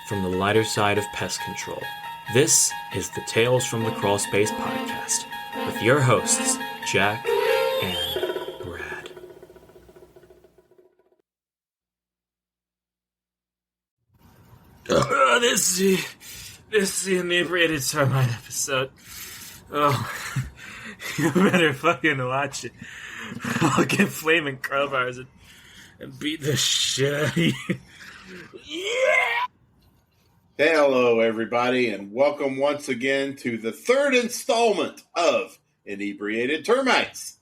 from the lighter side of pest control. This is the Tales from the Crawl Space podcast with your hosts, Jack and Brad. This is the Inebriated Termite episode. Oh, you better fucking watch it. I'll get flaming crowbars and beat the shit out of you. Yeah! Hello, everybody, and welcome once again to the third installment of Inebriated Termites.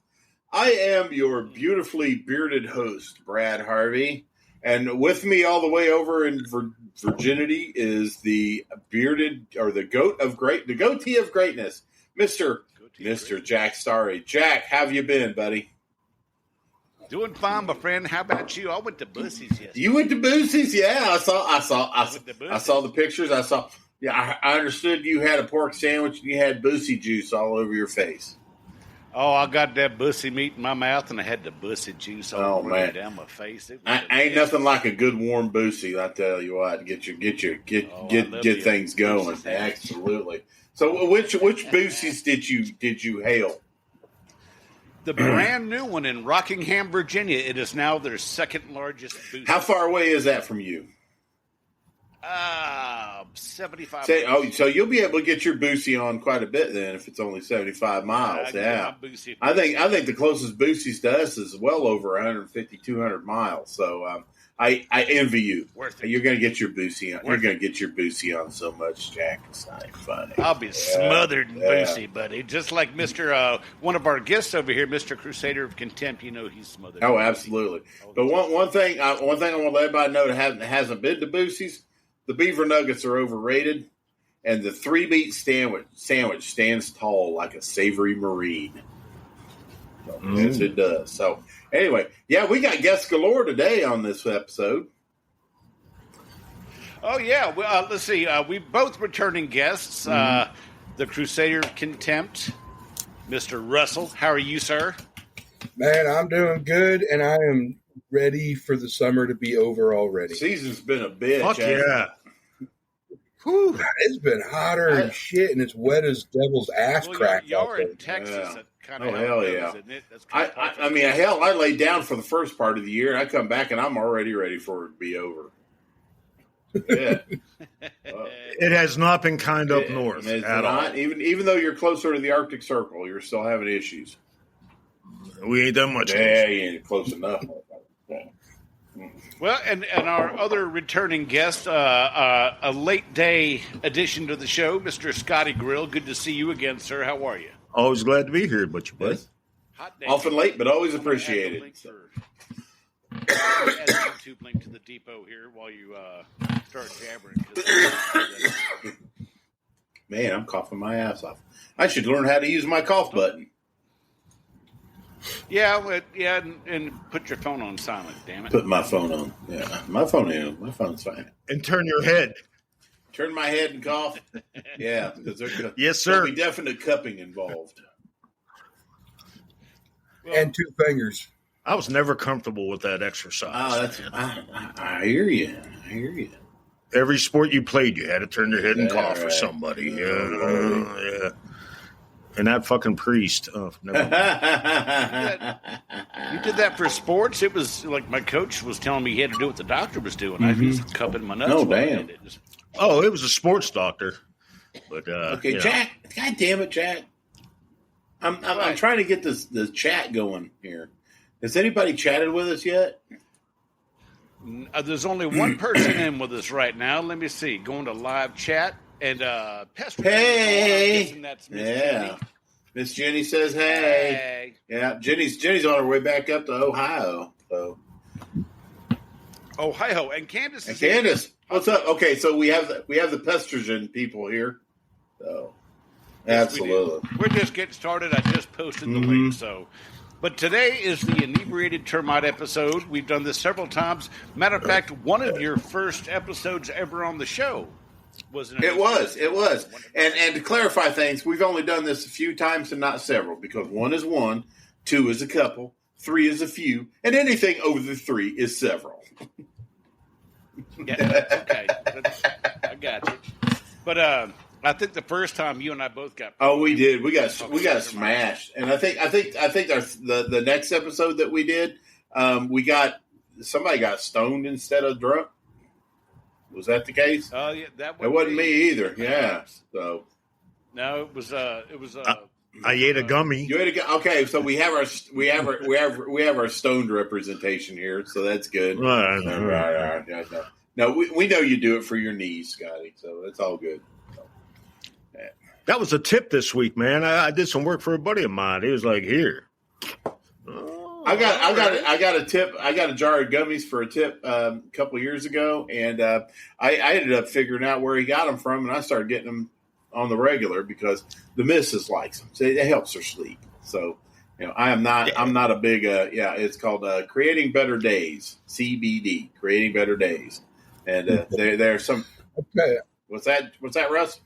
I am your beautifully bearded host, Brad Harvey, and with me all the way over in virginity is the bearded, or the goatee of greatness, Mr. Jack Starry. Jack, how have you been, buddy? Doing fine, my friend. How about you? I went to Boosie's yesterday. You went to Boosie's? Yeah, I saw the pictures. I understood you had a pork sandwich and you had Boosie juice all over your face. Oh, I got that Boosie meat in my mouth and I had the Boosie juice all down my face. Ain't nothing like a good warm Boosie, I tell you what. Get things going. Absolutely. So which Boosies did you hail? The brand new one in Rockingham, Virginia. It is now their second largest Boosie. How far away is that from you? 75 miles. So you'll be able to get your Boosie on quite a bit then if it's only 75 miles. Yeah. I think the closest Boosie's to us is well over 150, 200 miles. So I envy you. You're going to get your Boosie on. You're going to get your Boosie on so much, Jack. It's not funny. I'll be smothered in Boosie, buddy. Just like Mr. One of our guests over here, Mr. Crusader of Contempt. You know he's smothered. Oh, absolutely. But one thing I want to let everybody know that hasn't been to Boosie's. The beaver nuggets are overrated, and the 3-beat sandwich stands tall like a savory marine. Yes, it does. So, anyway, we got guests galore today on this episode. Oh, yeah. Well, let's see. We both returning guests. The Crusader of Contempt, Mr. Russell. How are you, sir? Man, I'm doing good, and I am ready for the summer to be over already. Season's been a bitch. Fuck yeah. Whew. It's been hotter and shit, and it's wet as devil's ass crack. Y'all are in Texas. Yeah. Hell yeah. Isn't it? I mean, hell, I laid down for the first part of the year, and I come back, and I'm already ready for it to be over. Yeah. It has not been kind up north at all. Even though you're closer to the Arctic Circle, you're still having issues. We ain't that much. Yeah, you ain't close enough. Well, and our other returning guest, a late day addition to the show, Mr. Scotty Grill. Good to see you again, sir. How are you? Always glad to be here, but you buddy. Often late, but always appreciated. Add a YouTube link to the depot here while you start jabbering. Man, I'm coughing my ass off. I should learn how to use my cough button. Yeah, and put your phone on silent, damn it. Put my phone on. Yeah, my phone's fine. And turn your head. Turn my head and cough. Yeah, because yes, sir. There'll be definite cupping involved. And 2 fingers. I was never comfortable with that exercise. I hear you. Every sport you played, you had to turn your head and cough for somebody. Yeah. And that fucking priest. Oh, never mind. You did that for sports? It was like my coach was telling me he had to do what the doctor was doing. I was cupping my nuts. Oh, damn. It was a sports doctor. But okay, Jack. God damn it, Jack. I'm trying to get the chat going here. Has anybody chatted with us yet? There's only one person in with us right now. Let me see. Going to live chat. And Pester. Hey, that's Miss Jenny. Miss Jenny says hey. Yeah, Jenny's on her way back up to Ohio. So Ohio and Candace. What's up? Okay, so we have the Pestergen people here. So absolutely, we're just getting started. I just posted the link. So, but today is the Inebriated Termite episode. We've done this several times. Matter of fact, one of your first episodes ever on the show. It was. And to clarify things, we've only done this a few times and not several, because 1 is 1, 2 is a couple, 3 is a few, and anything over the 3 is several. Yeah, okay. But I think the first time you and I both got. Oh, we did. We got smashed, and I think the next episode that we did, somebody got stoned instead of drunk. Was that the case? Oh yeah, it wasn't me either. Yeah. So no, it was. I ate a gummy. You ate a okay. So we have our stoned representation here. So that's good. Right. No, we know you do it for your knees, Scotty. So that's all good. That was a tip this week, man. I did some work for a buddy of mine. He was like, "Here, I got a tip. I got a jar of gummies for a tip a couple of years ago, and I ended up figuring out where he got them from, and I started getting them on the regular because the missus likes them. So it helps her sleep. So I'm not a big It's called Creating Better Days, CBD, Creating Better Days, and there's some. Okay. What's that, Russ?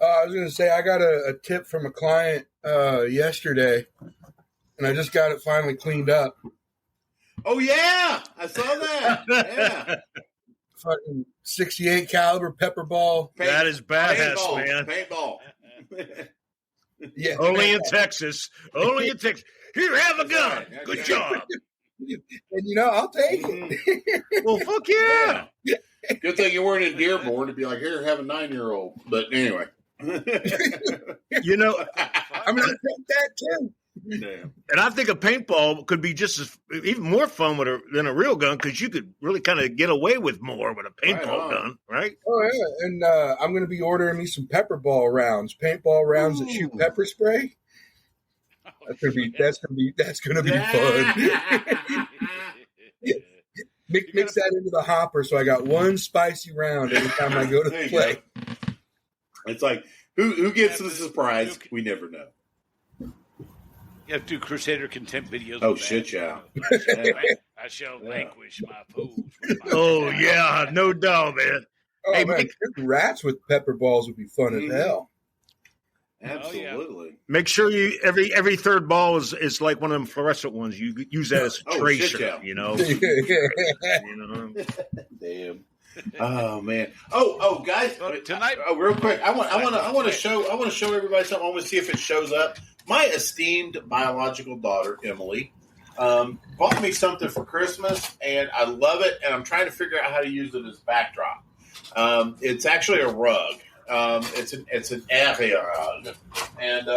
I was going to say I got a tip from a client yesterday, and I just got it finally cleaned up. Oh yeah, I saw that. Yeah, fucking 68 caliber pepper ball. That is badass, man. Paintball. Yeah, only in Texas. Only in Texas. Here, have a gun. Right. Good job. And I'll take it. Well, fuck yeah. Good thing you weren't in Dearborn to be like, here, have a 9-year-old. But anyway. I'm going to take that too. Damn. And I think a paintball could be just even more fun than a real gun because you could really kind of get away with more with a paintball gun, right? Oh yeah, and I'm going to be ordering me some pepper ball rounds, paintball rounds that shoot pepper spray. That's gonna be fun. Mix that into the hopper, so I got one spicy round every time I go to the play. It's like who gets the surprise? We never know. You have to do Crusader contempt videos. Oh shit, yeah. I shall vanquish my foes. Oh yeah, no doubt, man. Oh, Hey, man, shooting rats with pepper balls would be fun as hell. Absolutely. Make sure you every third ball is like one of them fluorescent ones. You use that as a tracer, Damn. Oh man. Oh guys. Tonight. Real quick. I want to show everybody something. I want to see if it shows up. My esteemed biological daughter Emily bought me something for Christmas, and I love it. And I'm trying to figure out how to use it as backdrop. It's actually a rug. It's an area rug, and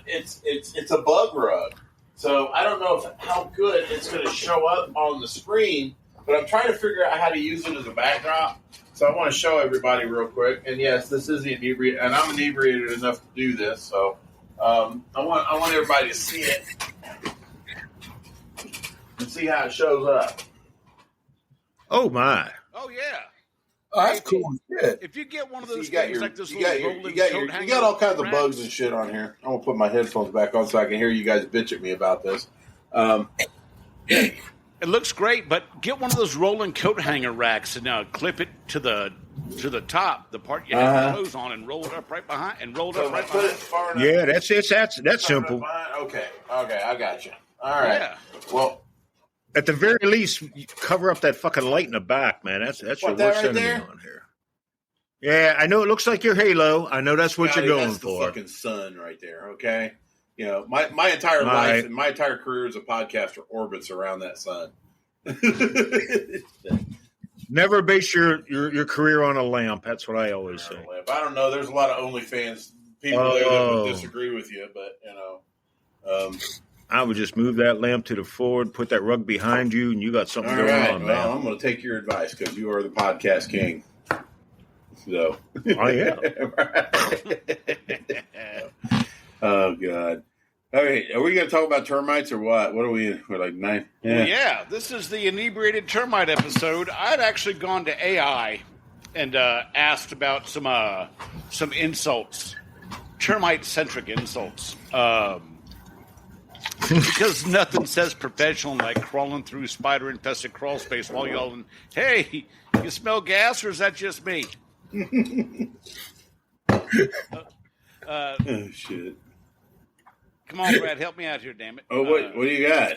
it's a bug rug. So I don't know how good it's going to show up on the screen, but I'm trying to figure out how to use it as a backdrop. So I want to show everybody real quick. And yes, this is the inebriated, and I'm inebriated enough to do this. So I want everybody to see it and see how it shows up. Oh my! Oh yeah. Oh, that's cool shit. If you get one of those you got all kinds of bugs and shit on here. I'm gonna put my headphones back on so I can hear you guys bitch at me about this. It looks great, but get one of those rolling coat hanger racks and clip it to the top, the part you have the clothes on, and roll it up right behind, and roll it up right behind. Yeah, that's simple. Okay, I got you. All right. Yeah. Well. At the very least, you cover up that fucking light in the back, man. That's your worst enemy on here. Yeah, I know it looks like your halo. I know that's what you're going that's for. The fucking sun right there. Okay, my entire life and my entire career as a podcaster orbits around that sun. Never base your career on a lamp. That's what I always say. I don't know. There's a lot of OnlyFans people there that would disagree with you, but I would just move that lamp to the forward, put that rug behind you, and you got something going on, man. Well, I'm going to take your advice because you are the podcast king. So, oh yeah. Oh God. All right, are we going to talk about termites or what? What are we? We're like 9. Yeah, this is the inebriated termite episode. I'd actually gone to AI and asked about some insults, termite-centric insults. Because nothing says professional like crawling through spider-infested crawl space while yelling, "Hey, you smell gas, or is that just me?" Oh, shit. Come on, Brad, help me out here, damn it. Oh, what do you got?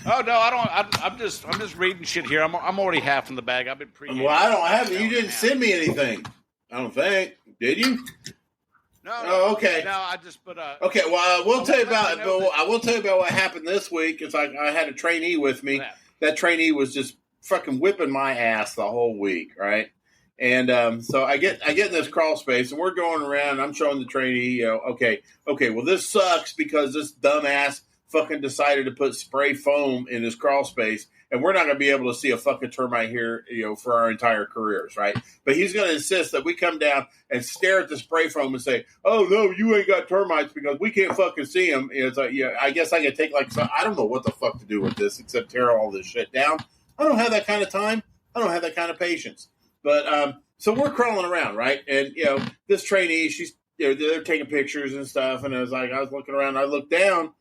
Oh no, I don't. I'm just reading shit here. I'm already half in the bag. I've been pre. Well, I don't have it. You didn't send me anything. I don't think. Did you? No. Oh, okay. No, I just Okay, well, I will tell you about what happened this week. It's like I had a trainee with me. That trainee was just fucking whipping my ass the whole week, right? And so I get in this crawl space, and we're going around. And I'm showing the trainee, okay, well, this sucks because this dumbass fucking decided to put spray foam in his crawl space, and we're not going to be able to see a fucking termite here, for our entire careers, right? But he's going to insist that we come down and stare at the spray foam and say, "Oh no, you ain't got termites because we can't fucking see them." It's like, yeah, I guess I could take I don't know what the fuck to do with this except tear all this shit down. I don't have that kind of time. I don't have that kind of patience. But so we're crawling around, right? And this trainee, she's they're taking pictures and stuff, and I was looking around, and I looked down.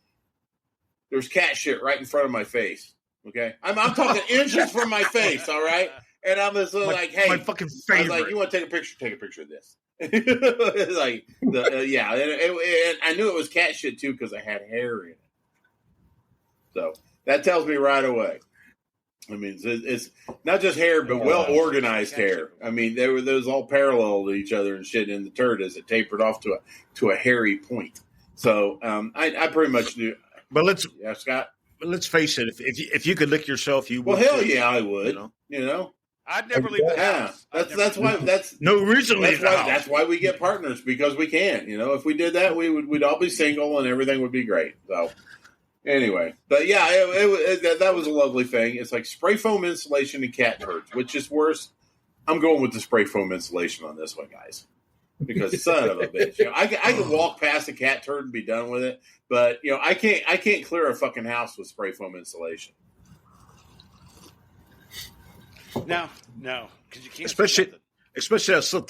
There's cat shit right in front of my face. Okay, I'm talking inches from my face. All right, and I'm just like, hey, my fucking favorite. I was like, you want to take a picture? Take a picture of this. It's like, yeah, and I knew it was cat shit too because I had hair in it. So that tells me right away. I mean, it's not just hair, but well organized hair. I mean, they was all parallel to each other and shit in the turd as it tapered off to a hairy point. So I pretty much do. But Scott. But let's face it. If you could lick yourself, you would. Well, hell yeah, I would. I'd never leave the house. That's why. That's no reason. That's why we get partners because we can. If we did that, we'd all be single and everything would be great. So. Anyway, but yeah, that was a lovely thing. It's like spray foam insulation and cat turds, which is worse. I'm going with the spray foam insulation on this one, guys, because son of a bitch. I can walk past a cat turd and be done with it, but I can't clear a fucking house with spray foam insulation. No, because you can't. Especially that stuff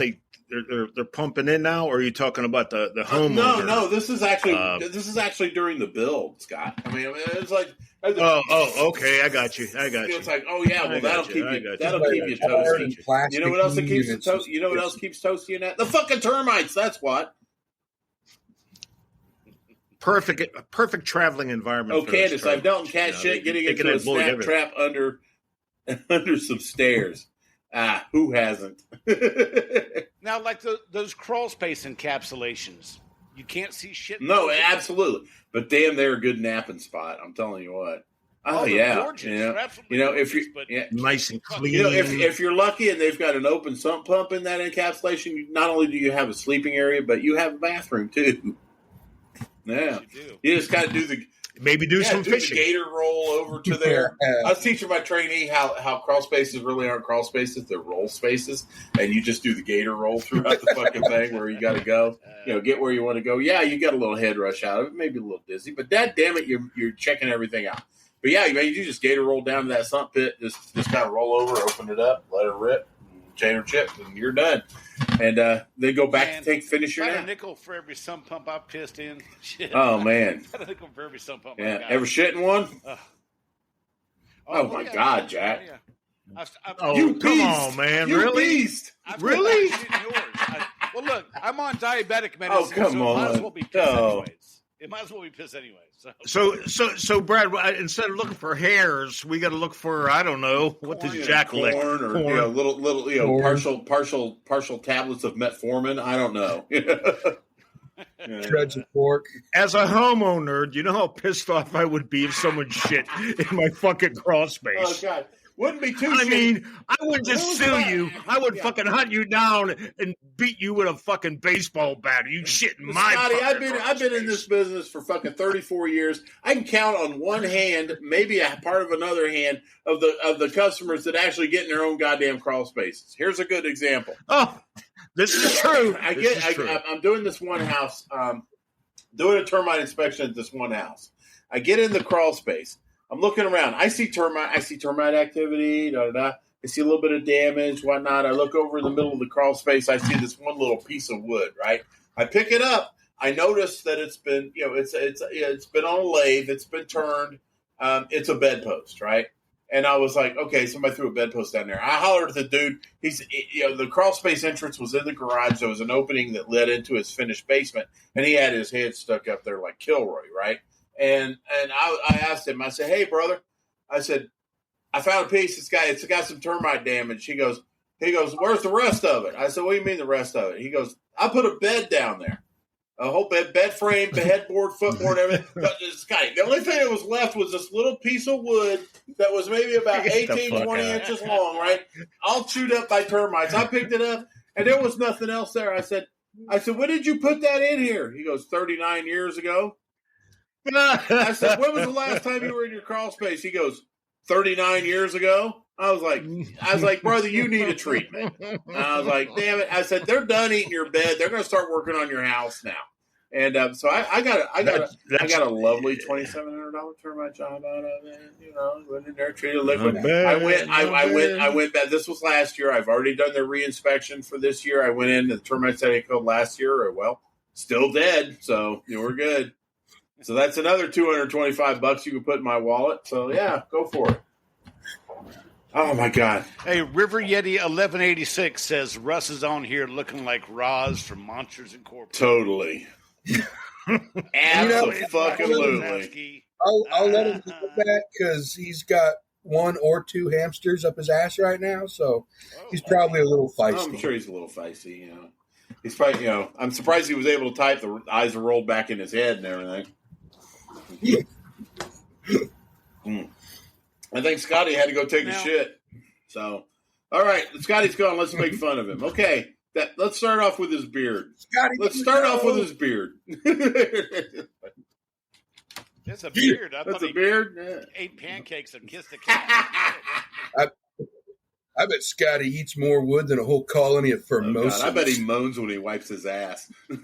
they're pumping in now, or are you talking about the homeowner? No. This is actually during the build, Scott. I mean, it's like. Okay. I got you. It's like, oh yeah, well that'll keep you toasty. You know what else keeps it toasty? You know what else keeps toasty in that? The fucking termites. That's what. Perfect traveling environment. Oh, Candace, I've dealt in cat shit getting into a snap trap under some stairs. Who hasn't? Now, like those crawl space encapsulations, you can't see shit. No, absolutely. But damn, they're a good napping spot. I'm telling you what. Oh yeah, gorgeous. If you nice and clean. If you're lucky and they've got an open sump pump in that encapsulation, not only do you have a sleeping area, but you have a bathroom too. Yeah, you just got to do some fishing. The gator roll over to there. I was teaching my trainee how crawl spaces really aren't crawl spaces; they're roll spaces, and you just do the gator roll throughout the fucking thing where you got to go. Get where you want to go. Yeah, you got a little head rush out of it, maybe a little dizzy, but damn it, you're checking everything out. But yeah, man, you just gator roll down to that sump pit, just kind of roll over, open it up, let it rip, chain or chip, and you're done. And then go back to finish your nap. A nickel for every sump pump I pissed in. Shit. Oh man, a nickel for every sump pump. Yeah, ever shit in one? Oh my God, Jack! You beast! Come on, man! You really? Beast! Really? Well, look, I'm on diabetic medicine. Oh come on! It might as well be piss anyways. It might as well be piss anyways. So, Brad, instead of looking for hairs, we got to look for I don't know what does Jack lick? Corn or little partial tablets of metformin. I don't know. Shreds of pork. As a homeowner, do you know how pissed off I would be if someone shit in my fucking crawl space? Oh God. Wouldn't be too. I mean, I wouldn't just sue you. I would fucking hunt you down and beat you with a fucking baseball bat. You shit in my. Scotty, I've been in this business for fucking 34 years. I can count on one hand, maybe a part of another hand, of the customers that actually get in their own goddamn crawl spaces. Here's a good example. Oh, this is true. I'm doing this one house. Doing a termite inspection at this one house. I get in the crawl space. I'm looking around. I see termite activity. I see a little bit of damage, whatnot. I look over in the middle of the crawl space. I see this one little piece of wood. Right. I pick it up. I notice that it's been, it's been on a lathe. It's been turned. It's a bedpost, right? And I was like, okay, somebody threw a bedpost down there. I hollered at the dude. The crawl space entrance was in the garage. There was an opening that led into his finished basement, and he had his head stuck up there like Kilroy, right? And I asked him, I said, hey, brother, I said, I found a piece. It's got some termite damage. He goes, where's the rest of it? I said, what do you mean the rest of it? He goes, I put a bed down there. A whole bed frame, the headboard, footboard, everything. Scotty, the only thing that was left was this little piece of wood that was maybe about 18, 20 inches long, right? All chewed up by termites. I picked it up, and there was nothing else there. I said, when did you put that in here? He goes, 39 years ago. I said, when was the last time you were in your crawl space? He goes, 39 years ago. I was like, brother, you need a treatment. I was like, damn it. I said, they're done eating your bed. They're going to start working on your house now. And so I got a lovely $2,700 termite job out of it. Went in there, treated liquid. I went back. This was last year. I've already done the reinspection for this year. I went in. The termites that I killed last year still dead. So we're good. So that's another $225 you can put in my wallet. So yeah, go for it. Oh my God! Hey, River Yeti 1186 says Russ is on here looking like Roz from Monsters Incorporated. Totally. Absolutely. I'll let him do that because he's got 1 or 2 hamsters up his ass right now, so he's probably a little feisty. I'm sure he's a little feisty. He's probably. I'm surprised he was able to type. The eyes are rolled back in his head and everything. I think Scotty had to go take a shit. So, all right, Scotty's gone. Let's make fun of him. Okay, let's start off with his beard. Let's start off with his beard. It's a beard. That's a beard. Yeah. Ate pancakes and kissed a cat. I bet Scotty eats more wood than a whole colony of Formosa. I bet he moans when he wipes his ass. I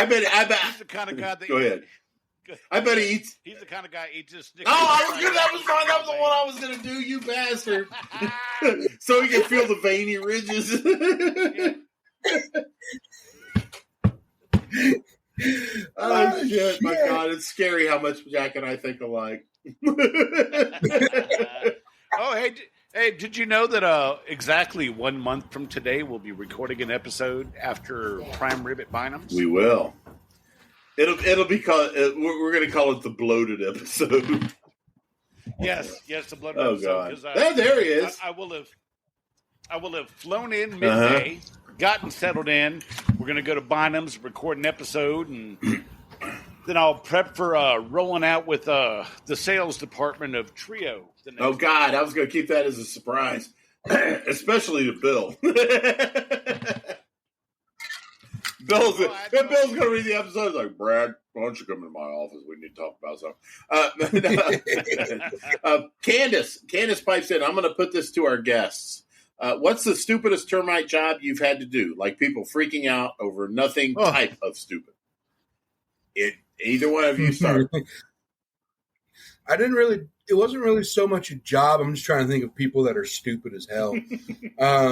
bet he's the kind of guy that. Go ahead. I bet he eats. He's the kind of guy eats just. I was good. That was fine. That was the one I was going to do. You bastard! So he can feel the veiny ridges. Oh shit! My God, it's scary how much Jack and I think alike. Hey, did you know that exactly 1 month from today we'll be recording an episode after Prime Rib at Bynum's? We will. It'll be called. We're going to call it the bloated episode. Yes, the bloated episode. God! There he is. I will have flown in midday, gotten settled in. We're going to go to Bynum's, record an episode, and then I'll prep for rolling out with the sales department of Trio. Oh God, I was going to keep that as a surprise, especially to Bill. Bill's going to read the episode. He's like, Brad, why don't you come into my office? We need to talk about something. Candace pipes in. I'm going to put this to our guests. What's the stupidest termite job you've had to do? Like people freaking out over nothing type of stupid. Either one of you start. It wasn't really so much a job. I'm just trying to think of people that are stupid as hell.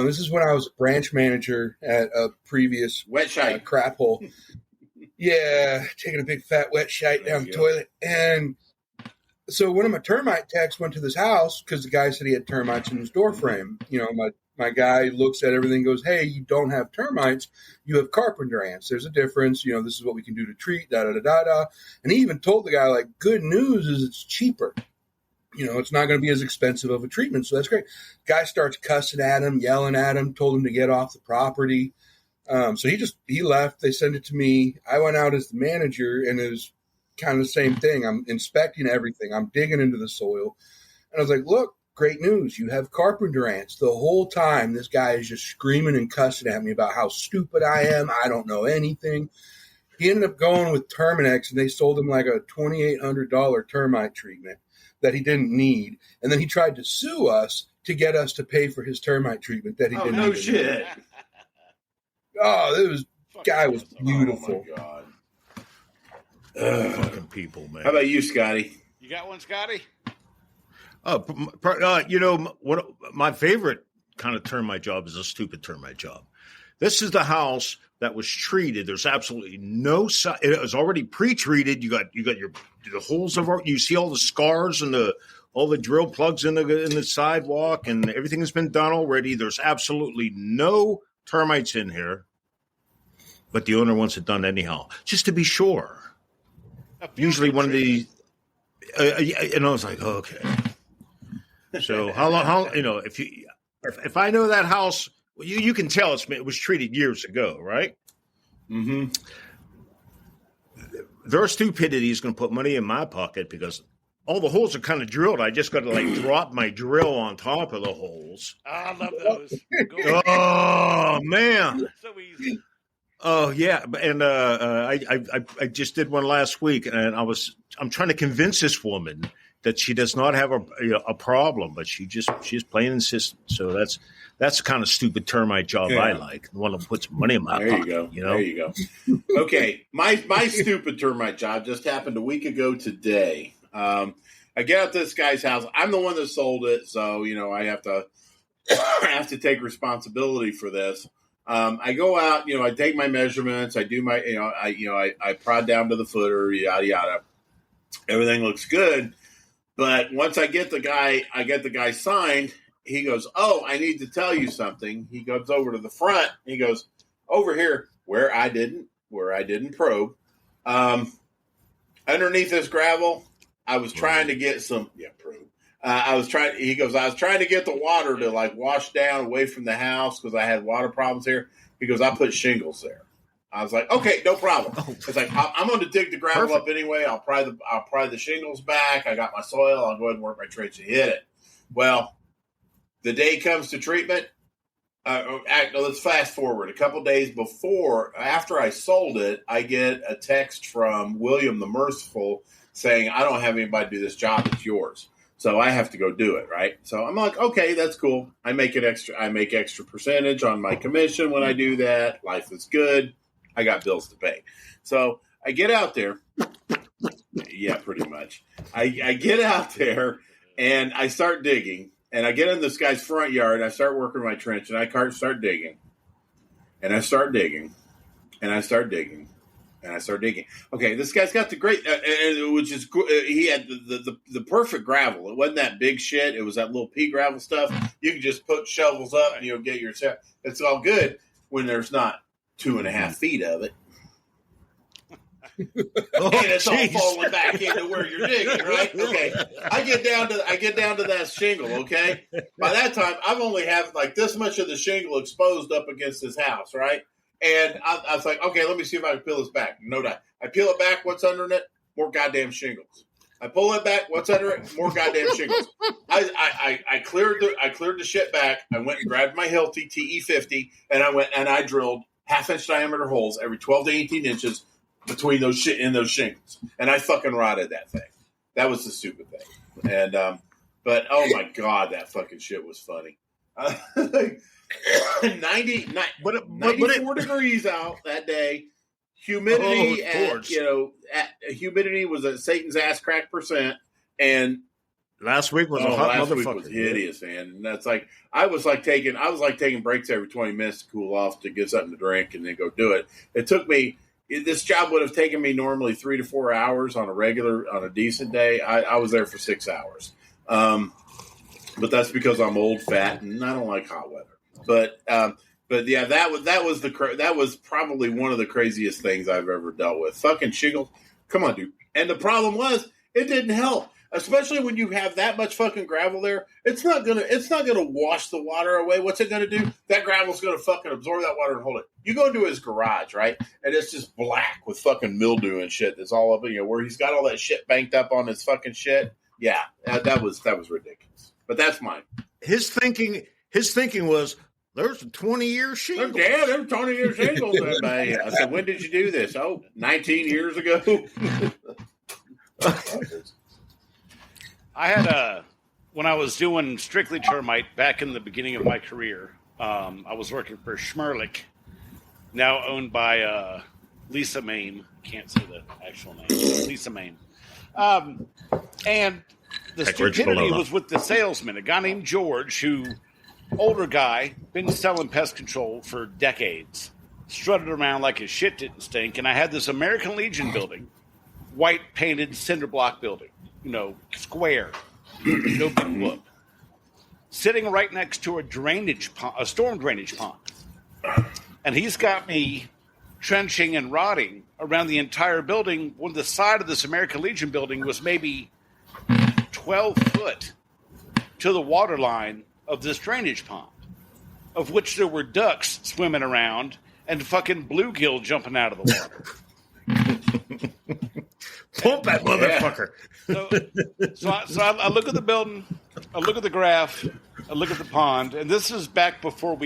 This is when I was a branch manager at a previous wet shite crap hole. Yeah, taking a big fat wet shite down the toilet. And so one of my termite techs went to this house because the guy said he had termites in his door frame. My guy looks at everything and goes, hey, you don't have termites. You have carpenter ants. There's a difference. This is what we can do to treat, da-da-da-da-da. And he even told the guy, like, good news is it's cheaper. It's not going to be as expensive of a treatment, so that's great. Guy starts cussing at him, yelling at him, told him to get off the property. So he left. They sent it to me. I went out as the manager, and it was kind of the same thing. I'm inspecting everything. I'm digging into the soil. And I was like, look, great news. You have carpenter ants. The whole time, this guy is just screaming and cussing at me about how stupid I am. I don't know anything. He ended up going with Terminex, and they sold him like a $2,800 termite treatment that he didn't need. And then he tried to sue us to get us to pay for his termite treatment that he didn't need. Oh, no shit. Oh, guy was beautiful. Oh, my God. Fucking people, man. How about you, Scotty? You got one, Scotty? What my favorite kind of termite job is a stupid termite job. This is the house that was treated. There's absolutely no sign. It was already pre-treated. You got the holes of you see all the scars and all the drill plugs in the sidewalk, and everything has been done already. There's absolutely no termites in here, but the owner wants it done anyhow, just to be sure. Usually one of the, and I was like, oh, okay. So how long? If I know that house, you can tell it was treated years ago, right? Mm-hmm. Their stupidity is going to put money in my pocket because all the holes are kind of drilled. I just got to drop my drill on top of the holes. I love those. Oh man, So easy. oh yeah, and I just did one last week, and I'm trying to convince this woman that she does not have a problem, but she's plain insistent. So that's the kind of stupid termite job I like. The one that puts money in my pocket. There you go. You know? There you go. Okay, my stupid termite job just happened a week ago today. I get out to this guy's house. I'm the one that sold it, so I have to take responsibility for this. I go out, I take my measurements. I do my, I prod down to the footer, yada yada. Everything looks good, but once I get the guy signed. He goes, oh, I need to tell you something. He goes over to the front. He goes, over here where I didn't probe. Underneath this gravel, I was trying to get some probe. I was trying to get the water to wash down away from the house because I had water problems here. He goes, I put shingles there. I was like, okay, no problem. It's like I'm going to dig the gravel up anyway. I'll pry the shingles back. I got my soil. I'll go ahead and work my trench and hit it. Well, the day comes to treatment. Let's fast forward a couple days after I sold it. I get a text from William the Merciful saying, I don't have anybody do this job. It's yours. So I have to go do it. Right. So I'm like, okay, that's cool. I make extra percentage on my commission when I do that. Life is good. I got bills to pay. So I get out there. Yeah, pretty much. I get out there and I start digging. And I get in this guy's front yard, and I start working my trench, and I start digging. And I start digging. And I start digging. And I start digging. Okay, this guy's got the great, which is cool. He had the perfect gravel. It wasn't that big shit. It was that little pea gravel stuff. You can just put shovels up, and you'll get your set. It's all good when there's not 2.5 feet of it. And it's all falling back into where you're digging, right? Okay. I get down to that shingle, okay? By that time, I've only have this much of the shingle exposed up against this house, right? And I was like, okay, let me see if I can peel this back. No doubt. I peel it back, what's under it? More goddamn shingles. I pull it back, what's under it? More goddamn shingles. I cleared the shit back. I went and grabbed my Hilti TE50, and I went and I drilled 1/2-inch diameter holes every 12 to 18 inches between those shingles, and I fucking rotted that thing. That was the stupid thing. And but oh my god, that fucking shit was funny. 94 degrees out that day. Humidity humidity was at Satan's ass crack %, and last week was a hot motherfucker. Week was hideous, man. And that's I was taking breaks every 20 minutes to cool off to get something to drink and then go do it. It took me. This job would have taken me normally 3 to 4 hours on a decent day. I was there for 6 hours. But that's because I'm old, fat, and I don't like hot weather. But yeah, that was probably one of the craziest things I've ever dealt with. Fucking shingles. Come on, dude. And the problem was it didn't help. Especially when you have that much fucking gravel there, it's not gonna wash the water away. What's it gonna do? That gravel's gonna fucking absorb that water and hold it. You go into his garage, right, and it's just black with fucking mildew and shit. That's all up, where he's got all that shit banked up on his fucking shit. Yeah, that was ridiculous. But that's mine. His thinking was there's a 20-year shingle. Yeah, there's 20-year shingles. I said, when did you do this? Oh, 19 years ago. I had when I was doing strictly termite back in the beginning of my career, I was working for Schmerlich, now owned by Lisa Mame. Can't say the actual name. Lisa Mame. And the stupidity was with the salesman, a guy named George, who older guy, been selling pest control for decades, strutted around like his shit didn't stink, and I had this American Legion building, white painted cinder block building, square, no big whoop, sitting right next to a storm drainage pond, and he's got me trenching and rotting around the entire building when the side of this American Legion building was maybe 12 foot to the water line of this drainage pond, of which there were ducks swimming around and fucking bluegill jumping out of the water. Pump that motherfucker. So I look at the building, I look at the graph, I look at the pond, and this is back before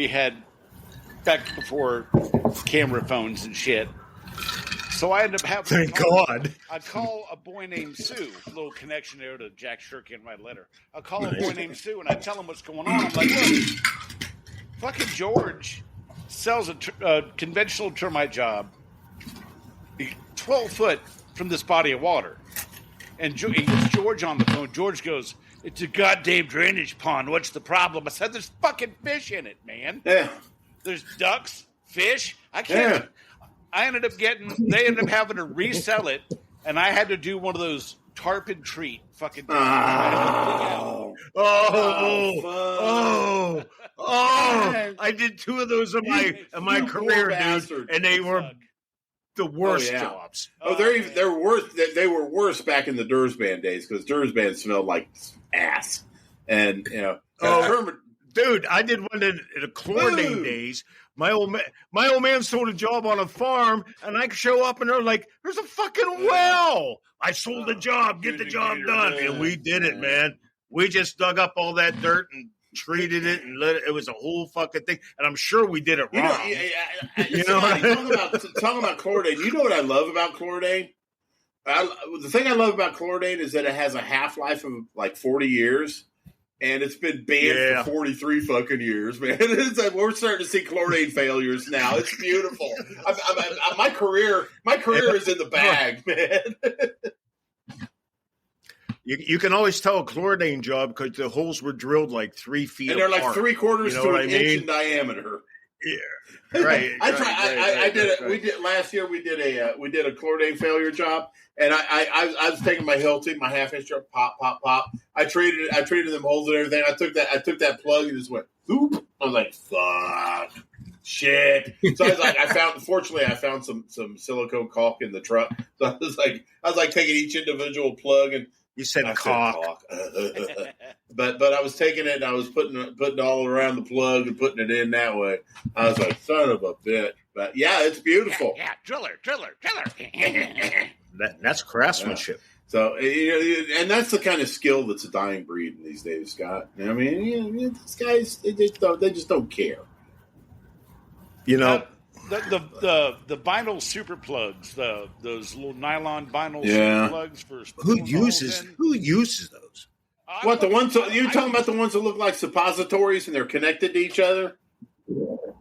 camera phones and shit. So I ended up having Thank God. I call a boy named Sue, a little connection there to Jack Shirky and my letter. I call a boy named Sue and I tell him what's going on. I'm like, look, fucking George sells a conventional termite job 12 foot from this body of water. And he gets George on the phone. George goes, "It's a goddamn drainage pond. What's the problem?" I said, "There's fucking fish in it, man. Yeah. There's ducks, fish. I can't." Yeah. They ended up having to resell it, and I had to do one of those tarp and treat fucking. Oh! I did 2 of those in my career, dude, and they were the worst jobs. They're worse. They were worse back in the Dursband days because Dursband smelled like ass, and dude, I did one in the chlorine days. My old man sold a job on a farm, and I show up, and they're like, "There's a fucking well." I sold the job, get the job done, and we did it, man. We just dug up all that dirt and treated it, and it was a whole fucking thing. And I'm sure we did it wrong. Talking about chlordane. You know what I love about chlordane? The thing I love about chlordane is that it has a half-life of like 40 years. And it's been banned for 43 fucking years, man. It's like we're starting to see chlorine failures now. It's beautiful. My career is in the bag, man. You can always tell a chlordane job because the holes were drilled like 3 feet and they're apart. like 3/4 to an inch in diameter. Yeah, right. I did it. We did last year. We did a chlordane failure job, and I was taking my Hilti, my 1/2 inch drop, pop. I treated them holes and everything. I took that plug and just went whoop. I was like, fuck, shit. So I was like, fortunately I found some silicone caulk in the truck. So I was like taking each individual plug and. You said caulk. But I was taking it and I was putting it all around the plug and putting it in that way. I was like, son of a bitch. But yeah, it's beautiful. Yeah, driller. That's craftsmanship. Yeah. So, and that's the kind of skill that's a dying breed in these days, Scott. I mean, these guys, they just don't care. You know. The vinyl super plugs, those little nylon vinyl super plugs for who uses those? What, the ones you're talking about? The ones that look like suppositories and they're connected to each other?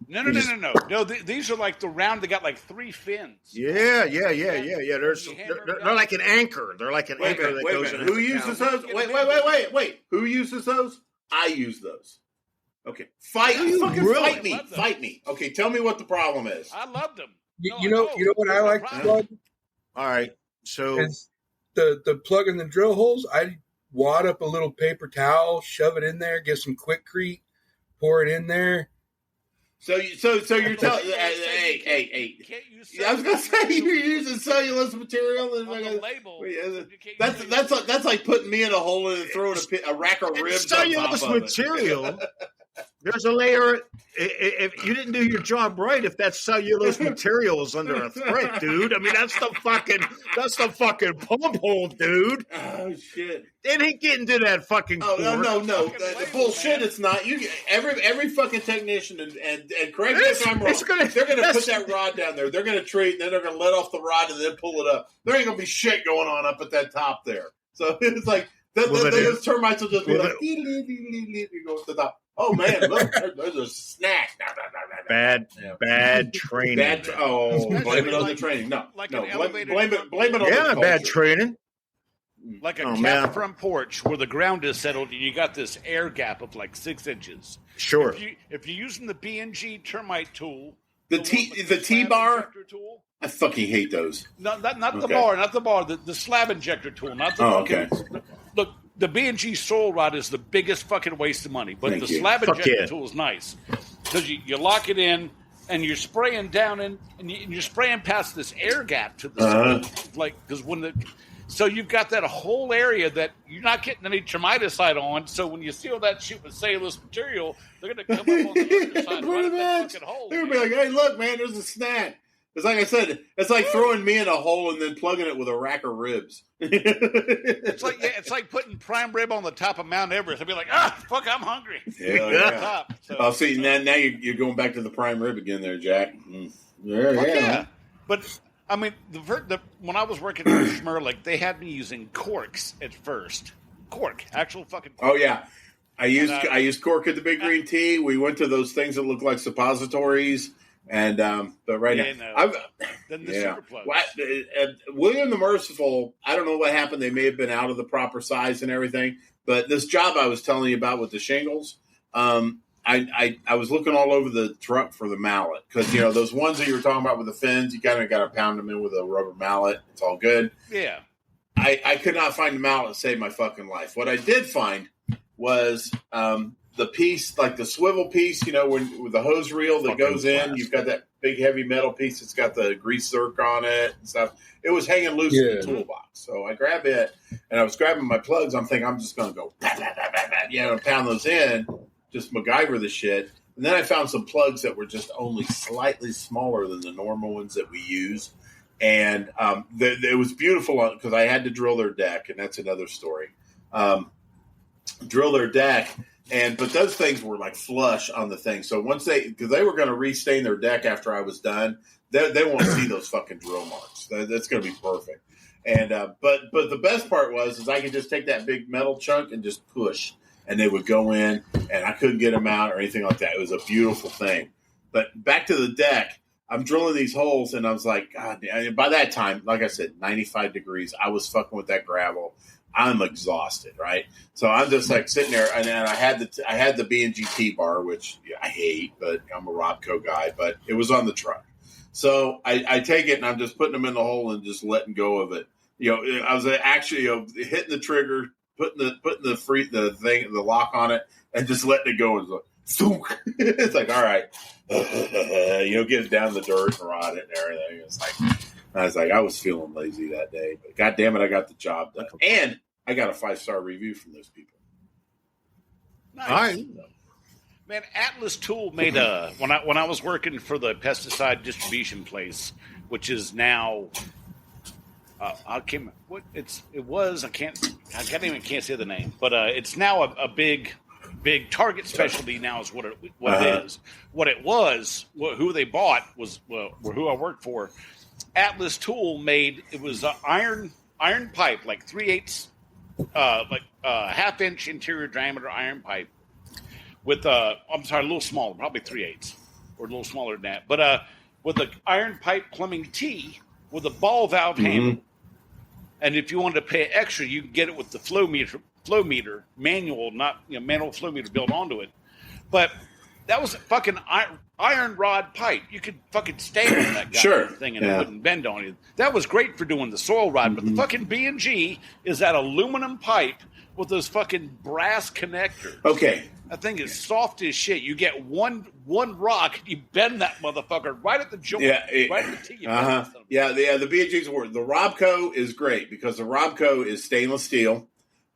No. These are like the round. They got like 3 fins. Yeah. They're like an anchor. They're like an anchor that goes in. Who uses those? Wait. Who uses those? I use those. Okay, fight me. Okay, tell me what the problem is. I loved them. You know what I like to plug? All right, so it's the plug in the drill holes. I wad up a little paper towel, shove it in there, get some Quickcrete, pour it in there. So you're telling? Hey! I was gonna say you're using cellulose material and like a label. That's like putting me in a hole and throwing a rack of ribs. Cellulose on top material. Of it. There's a layer. If you didn't do your job right, if that cellulose material is under a threat, dude. I mean, that's the fucking pump hole, dude. Oh shit! It ain't getting to that fucking. Oh no! The bullshit. It's not. You every fucking technician and correct me if I'm wrong. They're gonna put that rod down there. They're gonna treat, and then they're gonna let off the rod and then pull it up. There ain't gonna be shit going on up at that top there. So it's like those termites will just be like go to the top. Oh man, look, there's a snack. Bad training. Blame it on the training. No, like blame an elevated it on the bad culture. training. like a cap front porch where the ground is settled, and you got this air gap of like 6 inches. Sure. If you're using the B&G termite tool, the T-bar tool, I fucking hate those. Not the bar, the slab injector tool, not the fucking. Look, the B&G soil rod is the biggest fucking waste of money, but the slab injector tool is nice because you lock it in and you're spraying down in, and you're spraying past this air gap to the like because so you've got that whole area that you're not getting any termiticide on. So when you seal that shit with cellulose material, they're going to come up on the other side right in that fucking hole. They're going to be like, hey, look, man, there's a snack. It's like I said, it's like throwing me in a hole and then plugging it with a rack of ribs. It's like putting prime rib on the top of Mount Everest. I'd be like, fuck, I'm hungry. Yeah. So, see, now you're going back to the prime rib again there, Jack. Yeah. But, I mean, when I was working at Schmerlick, they had me using corks at first. Actual fucking cork. Oh, yeah. I used cork at the Big Green Tea. We went to those things that look like suppositories. And but right now, super plugs. William the Merciful, I don't know what happened. They may have been out of the proper size and everything. But this job I was telling you about with the shingles, I was looking all over the truck for the mallet because those ones that you were talking about with the fins, you kind of got to pound them in with a rubber mallet. It's all good. Yeah. I could not find the mallet to save my fucking life. What I did find was the piece, like the swivel piece, when with the hose reel that goes in, you've got that big heavy metal piece that's got the grease zerk on it and stuff. It was hanging loose in the toolbox. So I grab it and I was grabbing my plugs. I'm thinking I'm just going to go, pound those in, just MacGyver the shit. And then I found some plugs that were just only slightly smaller than the normal ones that we use. And it was beautiful because I had to drill their deck, and that's another story. Drill their deck. But those things were like flush on the thing. So because they were going to restain their deck after I was done, they won't see those fucking drill marks. That's going to be perfect. And but the best part is I could just take that big metal chunk and just push, and they would go in, and I couldn't get them out or anything like that. It was a beautiful thing. But back to the deck, I'm drilling these holes, and I was like, God. And by that time, like I said, 95 degrees. I was fucking with that gravel. I'm exhausted, right? So I'm just like sitting there, and I had the B&G T-bar, which I hate, but I'm a Robco guy. But it was on the truck, so I take it and I'm just putting them in the hole and just letting go of it. I was actually hitting the trigger, putting the lock on it, and just letting it go. It's like all right, get it down in the dirt and rot it and everything. I was feeling lazy that day, but God damn it, I got the job done. And I got a 5-star review from those people. Nice. All right. Man, Atlas Tool made when I was working for the pesticide distribution place, which is now I can't say the name, but it's now a big Target specialty now is what it is. What it was, who they bought was who I worked for. Atlas Tool it was iron pipe, like 3/8, half-inch interior diameter iron pipe with a little smaller, probably 3/8 or a little smaller than that, but with an iron pipe plumbing tee with a ball valve handle. And if you wanted to pay extra, you can get it with the flow meter manual, not manual flow meter built onto it. But that was a fucking iron rod pipe. You could fucking stand on that goddamn thing and it wouldn't bend on you. That was great for doing the soil rod, but the fucking B&G is that aluminum pipe with those fucking brass connectors. Okay. That thing is soft as shit. You get one rock, you bend that motherfucker right at the joint. Right at the tee. The B&G's word. The Robco is great because the Robco is stainless steel.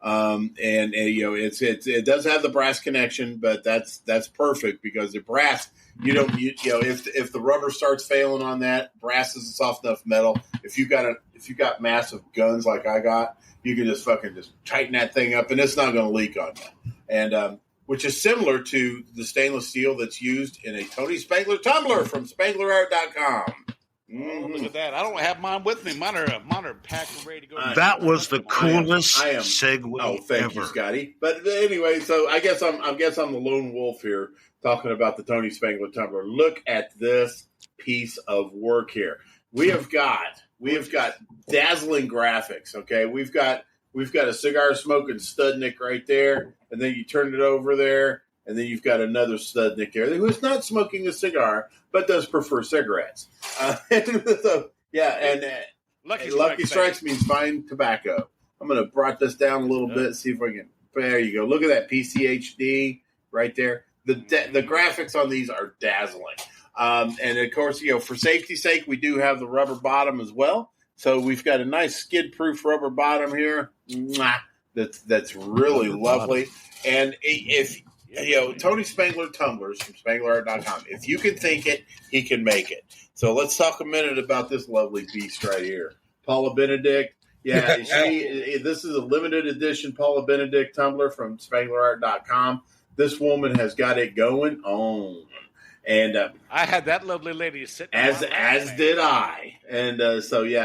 It does have the brass connection, but that's perfect because the brass, if the rubber starts failing on that, brass is a soft enough metal. If you got massive guns like I got, you can just tighten that thing up and it's not going to leak on you. And which is similar to the stainless steel that's used in a Tony Spangler tumbler from SpanglerArt.com. Look at that! I don't have mine with me. Mine are packed and ready to go. That was the coolest segue thank you, Scotty. But anyway, so I guess I'm the lone wolf here talking about the Tony Spangler tumbler. Look at this piece of work here. We have got dazzling graphics. Okay, we've got we've got a cigar smoking Studnik right there, and then you turn it over there, and then you've got another Studnik there who's not smoking a cigar but does prefer cigarettes. Lucky Strikes means fine tobacco. I'm going to brought this down a little bit, see if I can. There you go. Look at that PCHD right there. The graphics on these are dazzling. And of course, for safety's sake, we do have the rubber bottom as well. So we've got a nice skid-proof rubber bottom here. That's really lovely. And if Tony Spangler tumblers from SpanglerArt.com, if you can think it, he can make it. So let's talk a minute about this lovely beast right here, Paula Benedict. Yeah, this is a limited edition Paula Benedict tumbler from SpanglerArt.com. This woman has got it going on. And I had that lovely lady sitting as did I. And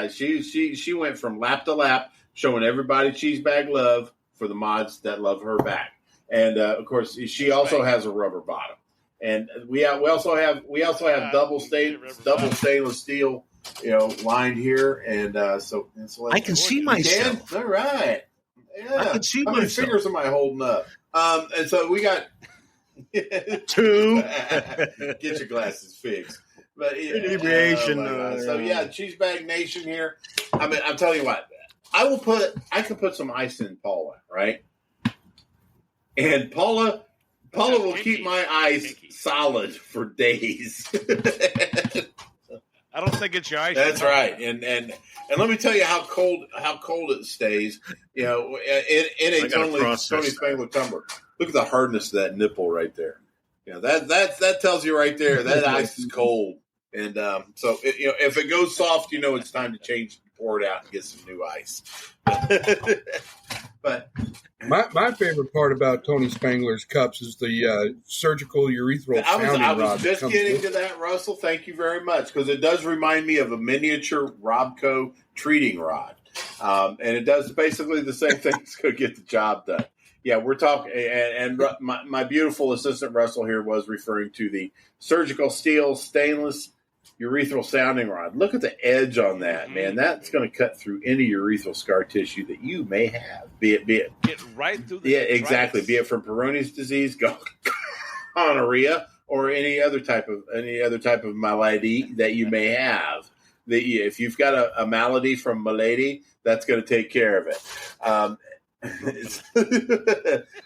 she went from lap to lap, showing everybody cheese bag love for the mods that love her back. And of course, she also has a rubber bottom. And we also have double stainless steel, lined here. And so I can see myself. All right. Yeah. I can see How many myself. fingers am I holding up? And so we got 2. Get your glasses fixed. But Inebriation. Cheese Bag Nation here. I mean, I'm telling you what, I can put some ice in Paula, right? And Paula will keep my ice solid for days. I don't think it's your ice. That's right. And let me tell you how cold it stays. In a Tony Spangler tumbler. Look at the hardness of that nipple right there. That tells you right there that ice is cold. And so if it goes soft, it's time to change, pour it out, and get some new ice. But my favorite part about Tony Spangler's cups is the surgical urethral sounding rod. I was just getting to that, Russell. Thank you very much, because it does remind me of a miniature Robco treating rod, and it does basically the same thing to get the job done. Yeah, we're talking, and my beautiful assistant Russell here was referring to the surgical steel stainless urethral sounding rod. Look at the edge on that, man. That's going to cut through any urethral scar tissue that you may have. Be it get right through the exactly. Be it from Peyronie's disease, gonorrhea, or any other type of malady that you may have. If you've got a malady from malady, that's going to take care of it.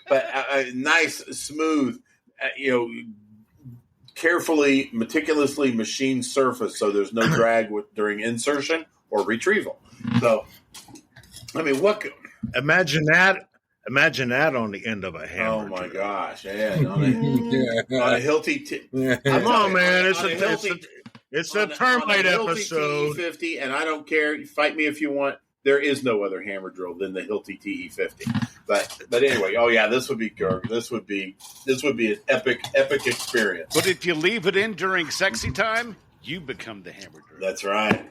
But a nice, smooth, carefully, meticulously machined surface, so there's no drag during insertion or retrieval. So, I mean, imagine that on the end of a hammer. Oh my gosh! Yeah, on a Hilti. Come on, man! It's a Termite episode. TE50, and I don't care. You fight me if you want. There is no other hammer drill than the Hilti TE50. But anyway, this would be good. This would be an epic experience. But if you leave it in during sexy time, you become the hammer drill. That's right.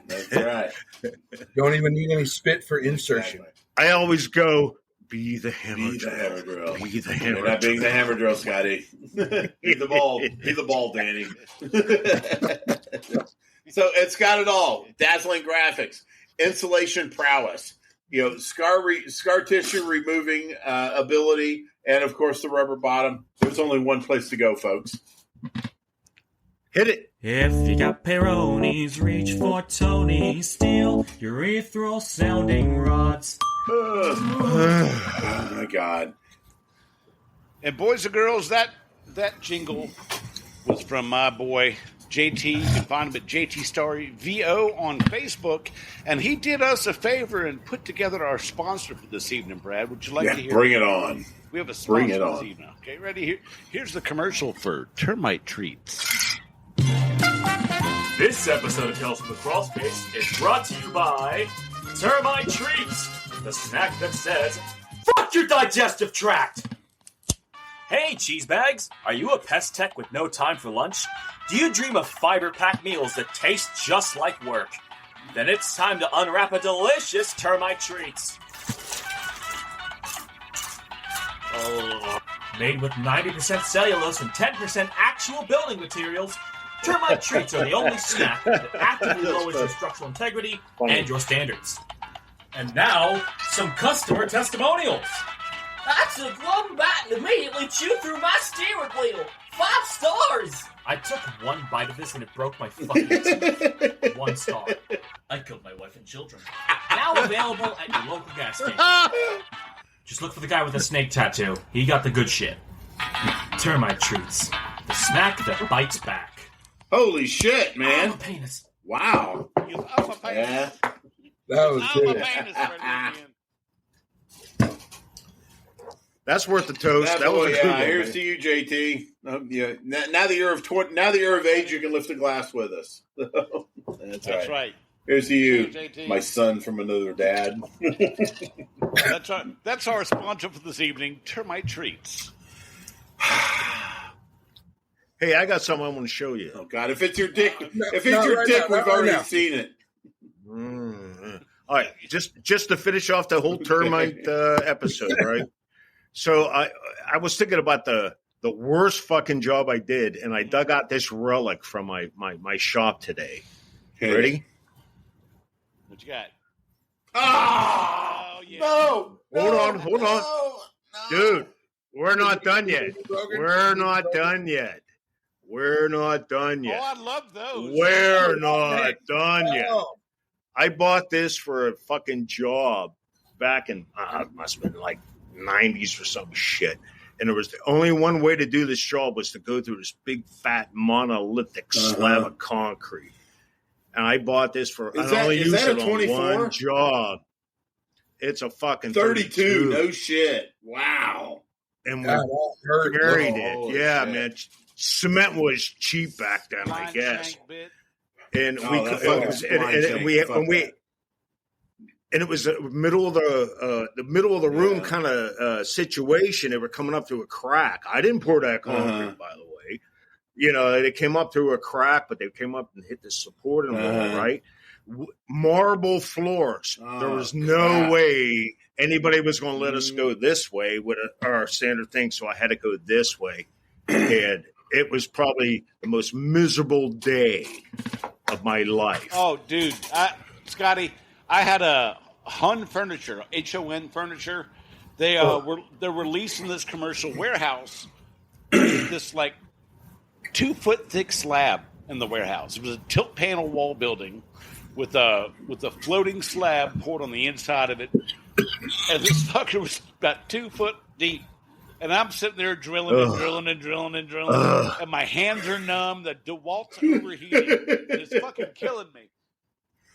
Don't even need any spit for insertion. Exactly. I always go, be the hammer drill. Be the hammer drill. You're not being the hammer drill, Scotty. Be the ball. Be the ball, Danny. So it's got it all. Dazzling graphics. Insulation prowess, scar tissue removing ability, and of course the rubber bottom. There's only one place to go, folks. Hit it. If you got Peyronie's, reach for Tony. Steel urethral sounding rods. Oh my God! And boys and girls, that jingle was from my boy JT. You can find him at JT Story VO on Facebook. And he did us a favor and put together our sponsor for this evening, Brad. Would you like to hear? Bring it on. We have a sponsor this evening. Okay, ready? Here's the commercial for Termite Treats. This episode of Tales from the Crawlspace is brought to you by Termite Treats, the snack that says, "Fuck your digestive tract!" Hey, cheese bags! Are you a pest tech with no time for lunch? Do you dream of fiber-packed meals that taste just like work? Then it's time to unwrap a delicious Termite Treats. Made with 90% cellulose and 10% actual building materials, Termite Treats are the only snack that actively lowers your structural integrity and your standards. And now, some customer testimonials. I took one bite and immediately chewed through my steering wheel. 5 stars. I took one bite of this and it broke my fucking teeth. 1 star. I killed my wife and children. Now available at your local gas station. Just look for the guy with the snake tattoo. He got the good shit. Termite treats. The snack that bites back. Holy shit, man. I'm a penis. Wow. You love a penis. Yeah. That was I'm a good. penis right at the end. That's worth the toast. That was a good one. Here's Man. to you, JT. Yeah. Now that you're of age, you can lift a glass with us. That's right. Here's to you, JT. my son from another dad. That's right. That's our sponsor for this evening, Termite Treats. Hey, I got something I want to show you. Oh God! If it's your dick, we've right already now. seen it. All right, just to finish off the whole termite episode, right? So I was thinking about the worst fucking job I did, and I dug out this relic from my shop today. Okay. Ready? What you got? Oh, yeah. no! Hold on. No. Dude, we're not done yet. We're not done yet. Oh, I love those. We're not done yet. Oh, I bought this for a fucking job back in, it must have been like 90s or some shit. And there was the only one way to do this job was to go through this big, fat, monolithic slab of concrete. And I bought this for, I only used it on one job. It's a fucking 32. No shit. Wow. And we God, that hurt. buried Oh, it. Yeah, shit. man. Cement was cheap back then, I Blind guess. shank bit. And Oh, we that could- fucking it was, blind shank, fuck and it was the middle of the room Yeah. kind of situation. They were coming up through a crack. I didn't pour that concrete, by the way. You know, they came up through a crack, but they came up and hit the support and all, right? Marble floors. There was no crap. way anybody was going to let us go this way with our standard thing, so I had to go this way. And it was probably the most miserable day of my life. Oh, dude. Scotty, I had a Hun Furniture, HON Furniture. They're releasing this commercial warehouse. This like 2-foot thick slab in the warehouse. It was a tilt panel wall building with a floating slab poured on the inside of it. And this fucker was about 2 foot deep. And I'm sitting there drilling and drilling. And my hands are numb. The DeWalt's overheating. And it's fucking killing me.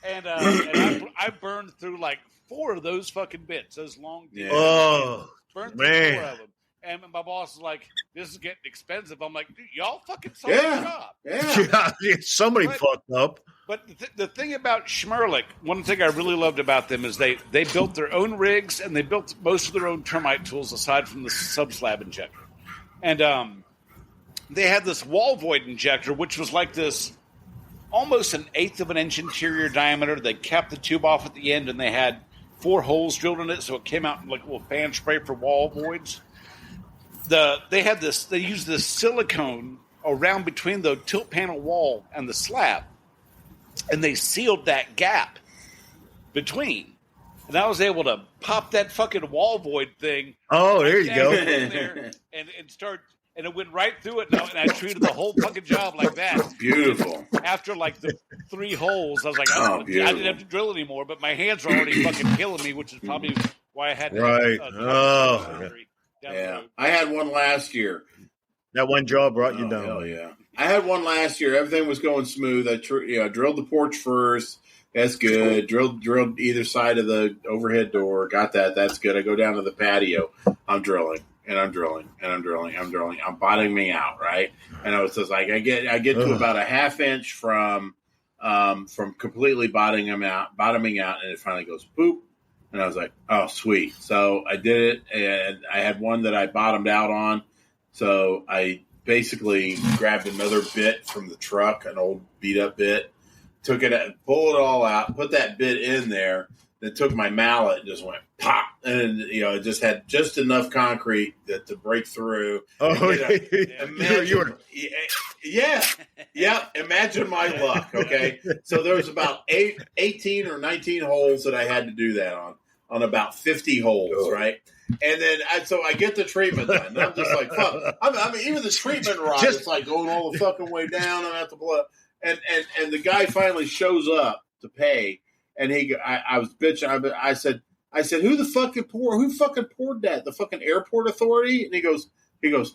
And I burned through like 4 of those fucking bits, those long bits. Oh, Burned through man. 4 of them. And my boss was like, "This is getting expensive." I'm like, "Dude, y'all fucking sold the job." Yeah, somebody fucked up. But the thing about Schmerlich, one thing I really loved about them is they built their own rigs and they built most of their own termite tools aside from the sub-slab injector. And they had this wall void injector, which was like this almost an 1/8 of an inch interior diameter. They capped the tube off at the end and they had 4 holes drilled in it, so it came out like a little fan spray for wall voids. They used this silicone around between the tilt panel wall and the slab. And they sealed that gap between. And I was able to pop that fucking wall void thing. Oh, there you down go. in there and it went right through it. And I treated the whole fucking job like that. Beautiful. After like the 3 holes, I was like, I beautiful. didn't have to drill anymore, but my hands were already fucking killing me, which is probably why I had to Right. surgery down the Yeah. road. I had one last year. That one job brought you down. Hell yeah. I had one last year. Everything was going smooth. I drilled the porch first. That's good. Drilled either side of the overhead door. Got that. That's good. I go down to the patio. I'm drilling. I'm bottoming out, right? And I was just like, I get to about a 1/2 inch from completely bottoming out, and it finally goes boop. And I was like, oh, sweet. So I did it, and I had one that I bottomed out on. So I basically grabbed another bit from the truck, an old beat-up bit, took it, pulled it all out, put that bit in there, then took my mallet and just went pop. And, it just had just enough concrete to break through. Oh, Imagine, Yeah. Imagine my luck. Okay, so there was about 18 or 19 holes that I had to do that on about 50 holes, right? And then I get the treatment done. And I'm just like, fuck. I mean, even the treatment rod is like going all the fucking way down. I have to blow. And the guy finally shows up to pay, and I was bitching. I said, who fucking poured that? The fucking airport authority? And he goes,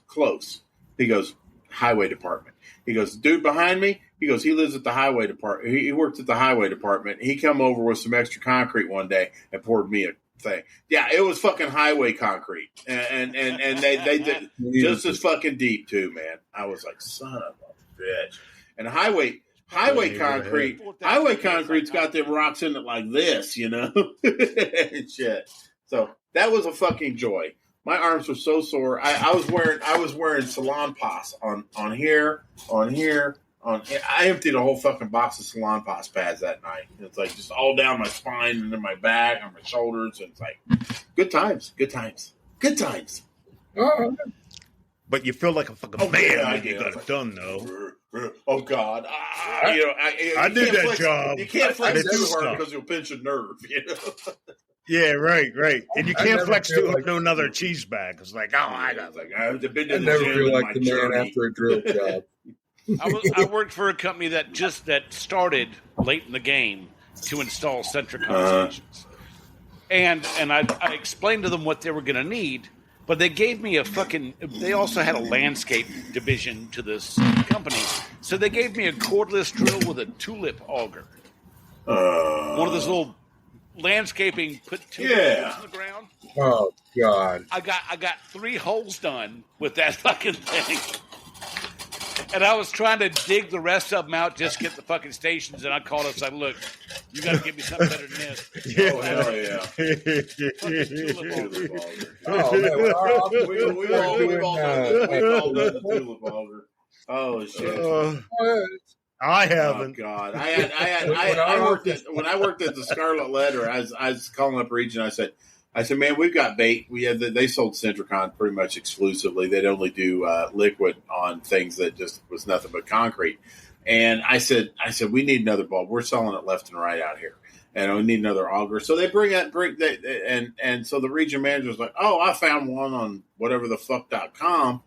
close. He goes, highway department. He goes, dude behind me. He goes, he lives at the highway department. He worked at the highway department. He come over with some extra concrete one day and poured me a thing. Yeah, it was fucking highway concrete, and they did just as fucking deep too, man. I was like, son of a bitch. And highway concrete's got them rocks in it like this, you know, and shit. So that was a fucking joy. My arms were so sore. I was wearing Salon Pass on here. I emptied a whole fucking box of Salon Pass pads that night. It's like just all down my spine and then my back and my shoulders. And it's like good times. But you feel like a fucking man when you got it done, though. Oh God! I did that job. You can't flex too hard because you'll pinch a nerve. You know. Yeah, right. And you can't flex too hard to another cheese bag. It's like, I've never feel like the man after a drill job. I worked for a company that started late in the game to install Centricon stations, and I explained to them what they were going to need, but they gave me they also had a landscape division to this company, so they gave me a cordless drill with a tulip auger, one of those little landscaping put tulips in the ground. Oh God! I got 3 holes done with that fucking thing. And I was trying to dig the rest of them out just to get the fucking stations, and I called up and said, look, you got to give me something better than this. Oh, hell yeah. We've all done the tulip auger. Oh, shit. I haven't. Oh, God. When I worked at the Scarlet Letter, I was calling up Region. I said, man, we've got bait. They sold Centricon pretty much exclusively. They'd only do liquid on things that just was nothing but concrete. And I said, we need another bulb. We're selling it left and right out here, and we need another auger. So they and so the region manager was like, oh, I found one on whatever the fuck.com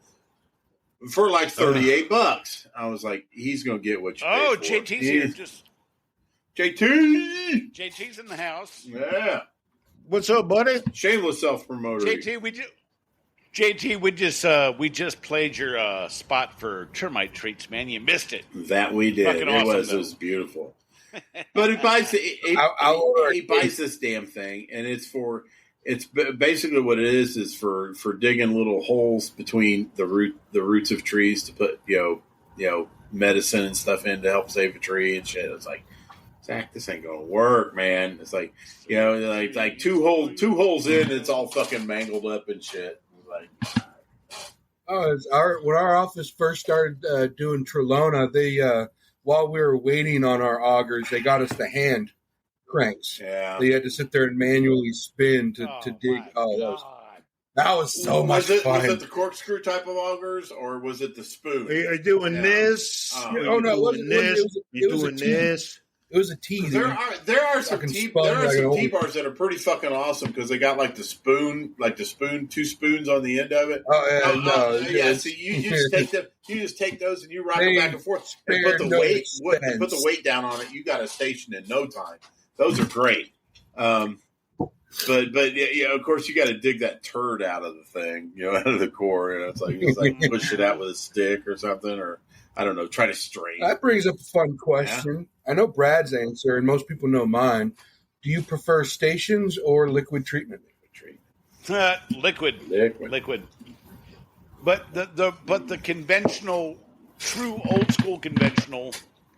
for like $38. I was like, he's gonna get what you. Oh, pay for. JT's here. JT's in the house. Yeah. What's up, buddy? Shameless self-promoter. JT, we just played your spot for termite treats, man. You missed it. That we did. Fucking awesome, it was beautiful. But he buys this damn thing, and it's basically what it is for digging little holes between the roots of trees to put medicine and stuff in to help save a tree and shit. It's like, Zach, this ain't gonna work, man. It's like, like two holes in, it's all fucking mangled up and shit. Like, when our office first started doing Trelona, they while we were waiting on our augers, they got us the hand cranks. Yeah, they had to sit there and manually spin to dig. That was so much fun. Was it the corkscrew type of augers, or was it the spoon? Are you doing this? No, it wasn't this. You're doing this. It was a T. There are some T-bars that are pretty fucking awesome because they got like the spoon, 2 spoons on the end of it. Oh yeah, So you just take those and you rock them back and forth and put the weight down on it. You got a station in no time. Those are great. But of course you got to dig that turd out of the thing, out of the core. It's like push it out with a stick or something, or I don't know, try to strain. That brings up a fun question. Yeah. I know Brad's answer, and most people know mine. Do you prefer stations or liquid treatment? Liquid. But the conventional, true old school conventional,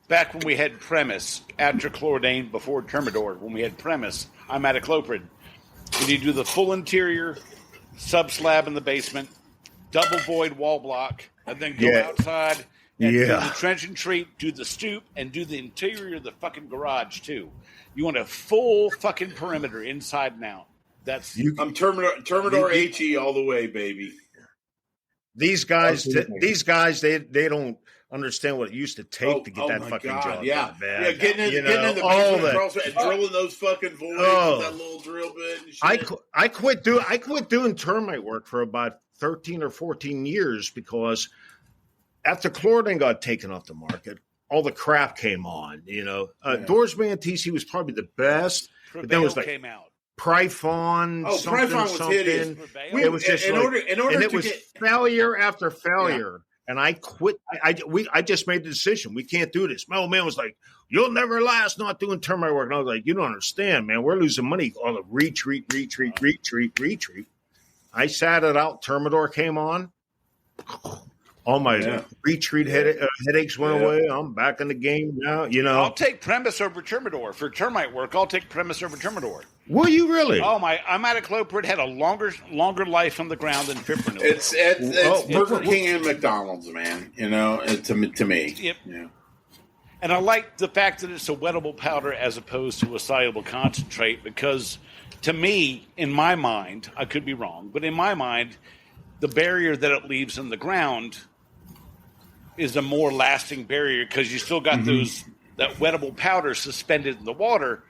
back when we had premise, after Chlordane, before Termidor, when we had premise, imidacloprid. When you do the full interior, sub slab in the basement, double void wall block, and then go outside and do the trench and treat, do the stoop, and do the interior of the fucking garage too. You want a full fucking perimeter inside and out. I'm Termidor HE all the way, baby. These guys, they don't. understand what it used to take to get that my fucking God, job yeah. done, man. Yeah, getting in the all basement and drilling those fucking voids with that little drill bit and shit. I quit doing termite work for about 13 or 14 years because after chlorine got taken off the market, all the crap came on. Doorsman TC was probably the best. But then it was like came out. Pryphon, Pryphon was hideous. It was just in order and it to was get failure after failure. Yeah. And I quit. I just made the decision. We can't do this. My old man was like, "You'll never last not doing termite work." And I was like, "You don't understand, man. We're losing money on the retreat. I sat it out. Termidor came on. All my retreat headaches went away. I'm back in the game now. I'll take premise over Termidor for termite work. I'll take premise over Termidor. Will you really? Oh my! I'm at a cloprid had a longer life on the ground than Fipronil. It's Burger King and McDonald's, man. To me. Yep. Yeah. And I like the fact that it's a wettable powder as opposed to a soluble concentrate because, to me, in my mind, I could be wrong, but in my mind, the barrier that it leaves in the ground is a more lasting barrier because you still got that wettable powder suspended in the water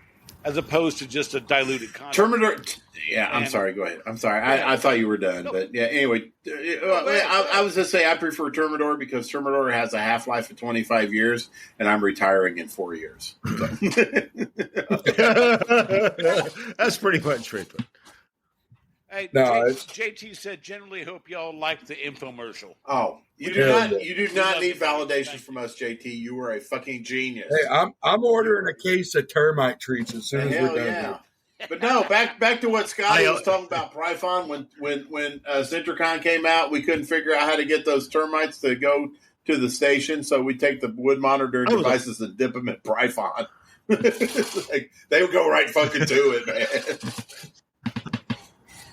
as opposed to just a diluted concentrate. Termidor. Yeah, I'm sorry. Go ahead. I'm sorry. I thought you were done, but yeah. Anyway, I was just say I prefer Termidor because Termidor has a half-life of 25 years, and I'm retiring in 4 years. So. That's pretty much true. Hey, JT said, generally hope y'all like the infomercial. Oh, you do not need validation from us, JT. You are a fucking genius. Hey, I'm ordering a case of termite treats as soon as we're done. Yeah. But no, back to what Scotty was talking about. Pryphon, when Centricon came out, we couldn't figure out how to get those termites to go to the station, so we take the wood monitoring devices and dip them in Pryphon. They would go right fucking to it, man.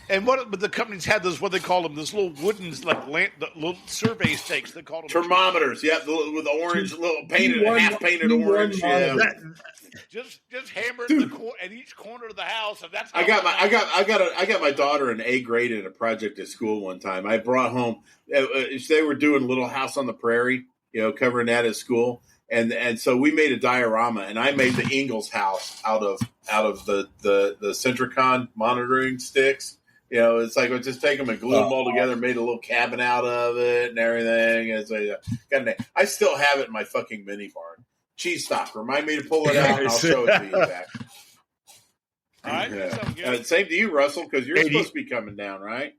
And but the companies had those, what they call them, those little wooden, the little survey stakes. They called them thermometers. Yeah, with the orange, little painted, half painted orange. Yeah. Just hammer it at each corner of the house. And that's I got my daughter an A grade in a project at school one time. I brought home. They were doing Little House on the Prairie, covering that at school. And so we made a diorama, and I made the Ingalls house out of the Centricon monitoring sticks. It's like we just take them and glue them all together, made a little cabin out of it and everything. And it's I still have it in my fucking mini barn. Cheese stock. Remind me to pull it out, and I'll show it to you back. All right. Same to you, Russell, because you're supposed to be coming down, right?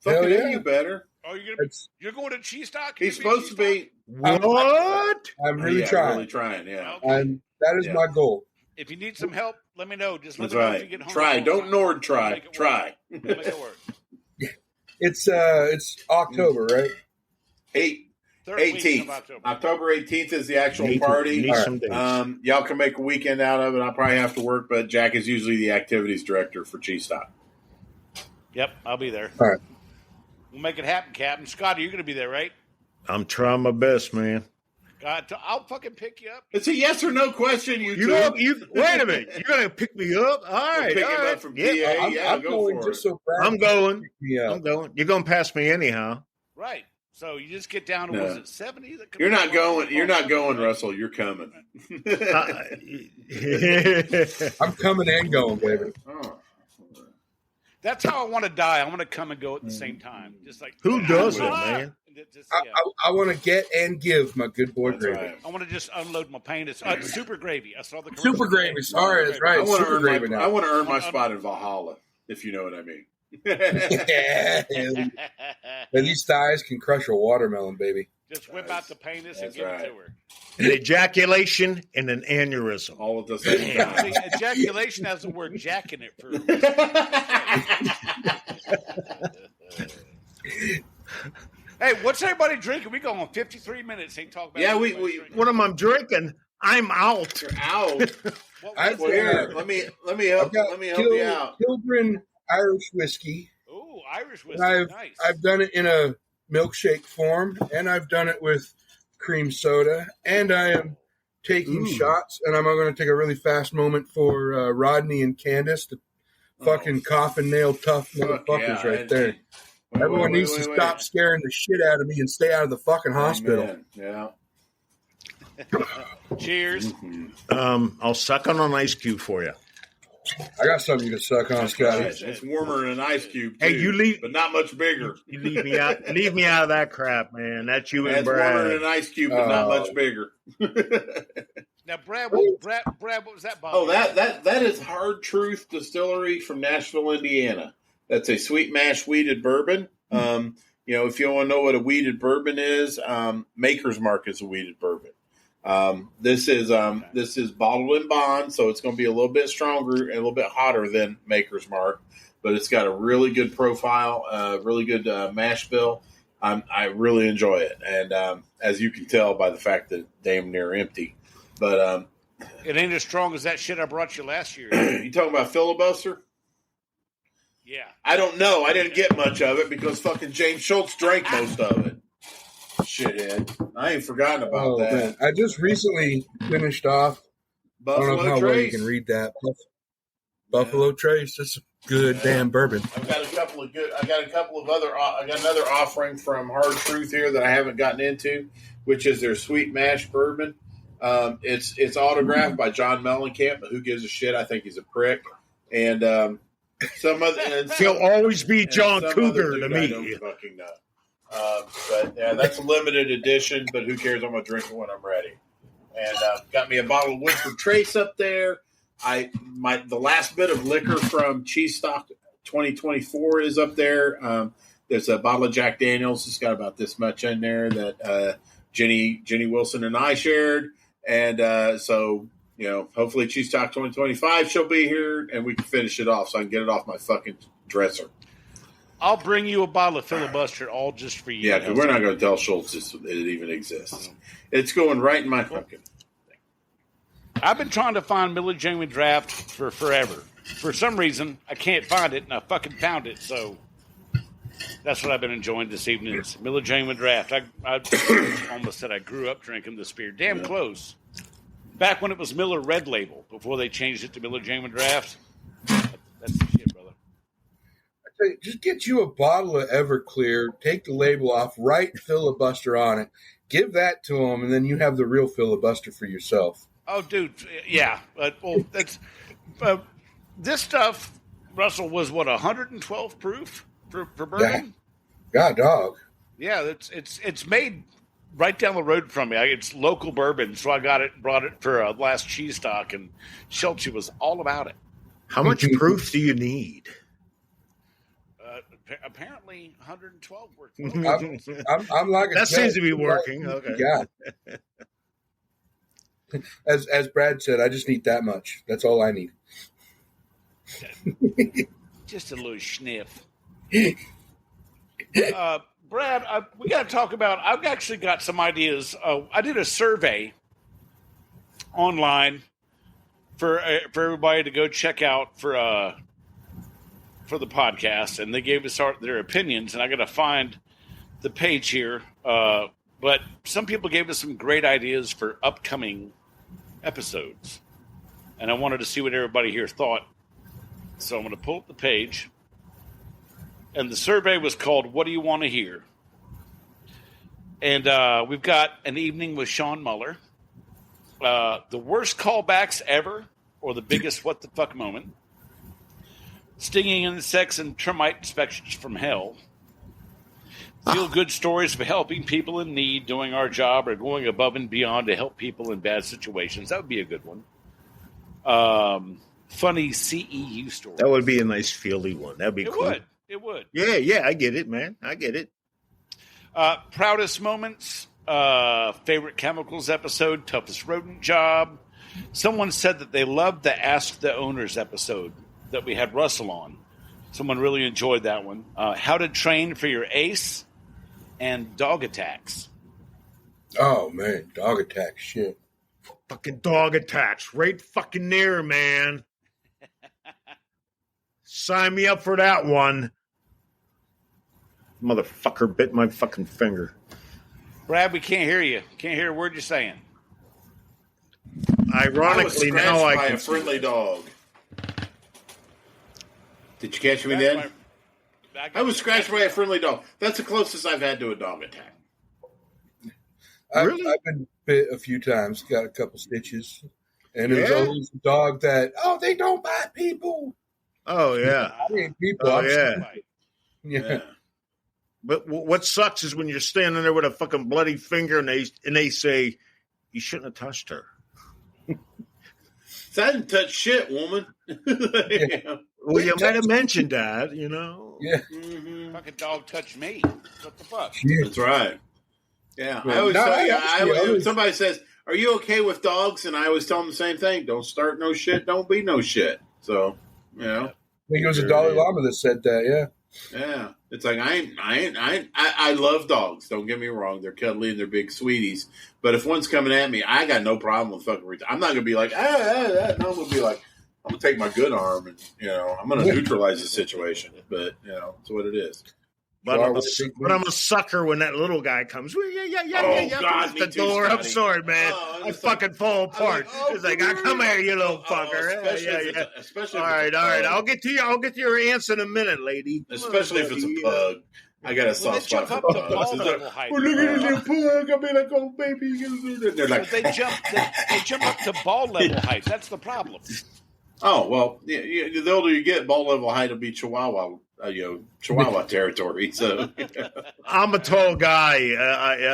Hell yeah. You better. Oh, you're going to cheese stock? He's supposed to be. What? I'm really trying. Really trying, yeah. Okay. That is my goal. If you need some help, let me know. Just let That's me know right. if you get home. Try. Don't Nord try. Try. Make it work. It's October, right? 18th. October 18th is the actual party. Y'all can make a weekend out of it. I'll probably have to work, but Jack is usually the activities director for Cheese Stop. Yep, I'll be there. All right. We'll make it happen, Captain. Scott, you're going to be there, right? I'm trying my best, man. God, I'll fucking pick you up. It's a yes or no question. You wait a minute. You're gonna pick me up? All right. Pick him up from PA. I'm go going for just it. so Brad I'm going. I'm going. You're going past me anyhow. Right. So you just get down to was it 70? You're not going. You're not going, Russell. You're coming. I'm coming and going, baby. Oh. That's how I want to die. I want to come and go at the same time. Just like who does that, man? I want to get and give my good boy gravy. Right. I want to just unload my pain. It's super gravy. I saw the super gravy. Sorry, that's right. I want to earn my spot in Valhalla, if you know what I mean. Yeah. And these thighs can crush a watermelon, baby. Just whip out the penis and give it to her. An ejaculation and an aneurysm. All at the same time. See, ejaculation has the word jack in it for a reason. Hey, what's everybody drinking? We go on 53 minutes. Ain't talk about. Yeah, what am I drinking? I'm out. You're out. Here, let me help you out. Children Irish whiskey. Ooh, Irish whiskey. Nice. I've done it in a milkshake form, and I've done it with cream soda, and I am taking shots. And I'm going to take a really fast moment for Rodney and Candace, the fucking coffin nail tough motherfuckers right there. Everyone needs to stop scaring the shit out of me and stay out of the fucking hospital. Amen. Yeah. Cheers. I'll suck on an ice cube for you. I got something you can suck on, Scotty. Right. It's warmer than an ice cube, too, Hey, you leave, but not much bigger. You leave me out. Leave me out of that crap, man. That's you and It's warmer than Brad. an ice cube, but not much bigger. Now, Brad, what was that bottle? Oh, that is Hard Truth Distillery from Nashville, Indiana. That's a sweet mash weeded bourbon. If you want to know what a weeded bourbon is, Maker's Mark is a weeded bourbon. This is bottled in bond, so it's going to be a little bit stronger and a little bit hotter than Maker's Mark, but it's got a really good profile, really good mash bill. I really enjoy it, and as you can tell by the fact that it's damn near empty. But it ain't as strong as that shit I brought you last year. You talking about filibuster? Yeah. I don't know. I didn't get much of it because fucking James Schultz drank most of it. Shithead. I ain't forgotten about that. Man. I just recently finished off. I don't know how well you can read that. Buffalo Trace. That's a good damn bourbon. I got another offering from Hard Truth here that I haven't gotten into, which is their sweet mash bourbon. It's autographed by John Mellencamp, but who gives a shit? I think he's a prick. And he'll always be John Cougar to me. I don't fucking know. But yeah, that's a limited edition. But who cares? I'm gonna drink it when I'm ready. And got me a bottle of Woodford Trace up there. The last bit of liquor from Cheese Stock 2024 is up there. There's a bottle of Jack Daniels. It's got about this much in there that Jenny Wilson and I shared. And so, hopefully Cheese Talk 2025 she'll be here and we can finish it off so I can get it off my fucking dresser. I'll bring you a bottle of filibuster all just for you. Yeah, because we're not going to tell Schultz it even exists. It's going right in my fucking thing. I've been trying to find Miller Genuine Draft for forever. For some reason, I can't find it, and I fucking found it, so that's what I've been enjoying this evening. It's Miller Genuine Draft. I almost said I grew up drinking this beer. Damn close. Back when it was Miller Red Label, before they changed it to Miller Genuine Draft. That's the shit, brother. I tell you, just get you a bottle of Everclear, take the label off, write filibuster on it, give that to them, and then you have the real filibuster for yourself. Oh, dude, yeah. That's this stuff, Russell, was what, 112 proof for bourbon? God, dog. Yeah, it's made right down the road from me. It's local bourbon, so I brought it for last Cheese Stock, and Schultz was all about it. How much proof do you need? Apparently, 112 works. I'm like that seems to be working. Okay. Yeah. As Brad said, I just need that much. That's all I need. Just a little sniff. Brad, we got to talk about. I've actually got some ideas. I did a survey online for everybody to go check out for the podcast, and they gave us their opinions. And I got to find the page here. But some people gave us some great ideas for upcoming episodes, and I wanted to see what everybody here thought. So I'm going to pull up the page. And the survey was called "What Do You Want to Hear?" And we've got an evening with Sean Muller, the worst callbacks ever, or the biggest what the fuck moment, stinging insects and termite inspections from hell, feel good stories of helping people in need, doing our job, or going above and beyond to help people in bad situations. That would be a good one. Funny CEU stories. That would be a nice feely one. That'd be cool. It would. Yeah, I get it, man. I get it. Proudest moments, favorite chemicals episode, toughest rodent job. Someone said that they loved the Ask the Owners episode that we had Russell on. Someone really enjoyed that one. How to train for your ace and dog attacks. Oh, man, dog attacks, shit. Fucking dog attacks. Right fucking near, man. Sign me up for that one. Motherfucker bit my fucking finger. Brad, we can't hear you. Can't hear a word you're saying. Ironically, now I by can. a friendly dog. Did you catch me then? I was scratched by a friendly dog. That's the closest I've had to a dog attack. Really? I've been bit a few times, got a couple stitches. And it was Yeah? always a dog that, they don't bite people. Oh yeah. I mean, people. Oh I'm yeah. yeah. But what sucks is when you're standing there with a fucking bloody finger and they say you shouldn't have touched her. So I didn't touch shit, woman. Yeah. Well, you might have mentioned that, you know. Yeah. Mm-hmm. Fucking dog touched me. What the fuck? That's right. Yeah, Well, I always no, tell you. I If somebody says, "Are you okay with dogs?" and I always tell them the same thing: "Don't start no shit. Don't be no shit." So, you know, I think it was a Dalai Lama that said that. yeah. It's like I love dogs. Don't get me wrong; they're cuddly and they're big sweeties. But if one's coming at me, I got no problem with fucking. I'm not gonna be like, No, I'm gonna be like, I'm gonna take my good arm and I'm gonna neutralize the situation. But it's what it is. But I'm a sucker when that little guy comes. Yeah. God, the me too, door. I'm Scotty. sorry, man. I fucking fall apart. It's like, come here, you little fucker. Yeah. Especially All right. I'll get to you. I'll get to your answer in a minute, lady. Especially if it's a pug. I got a soft spot for Up to ball pugs. level height. Look at this little pug. I'll be like, oh, baby. They're like, But they jump up to ball level height. That's the problem. oh, well, the older you get, ball level height will be Chihuahua territory. So I'm a tall guy.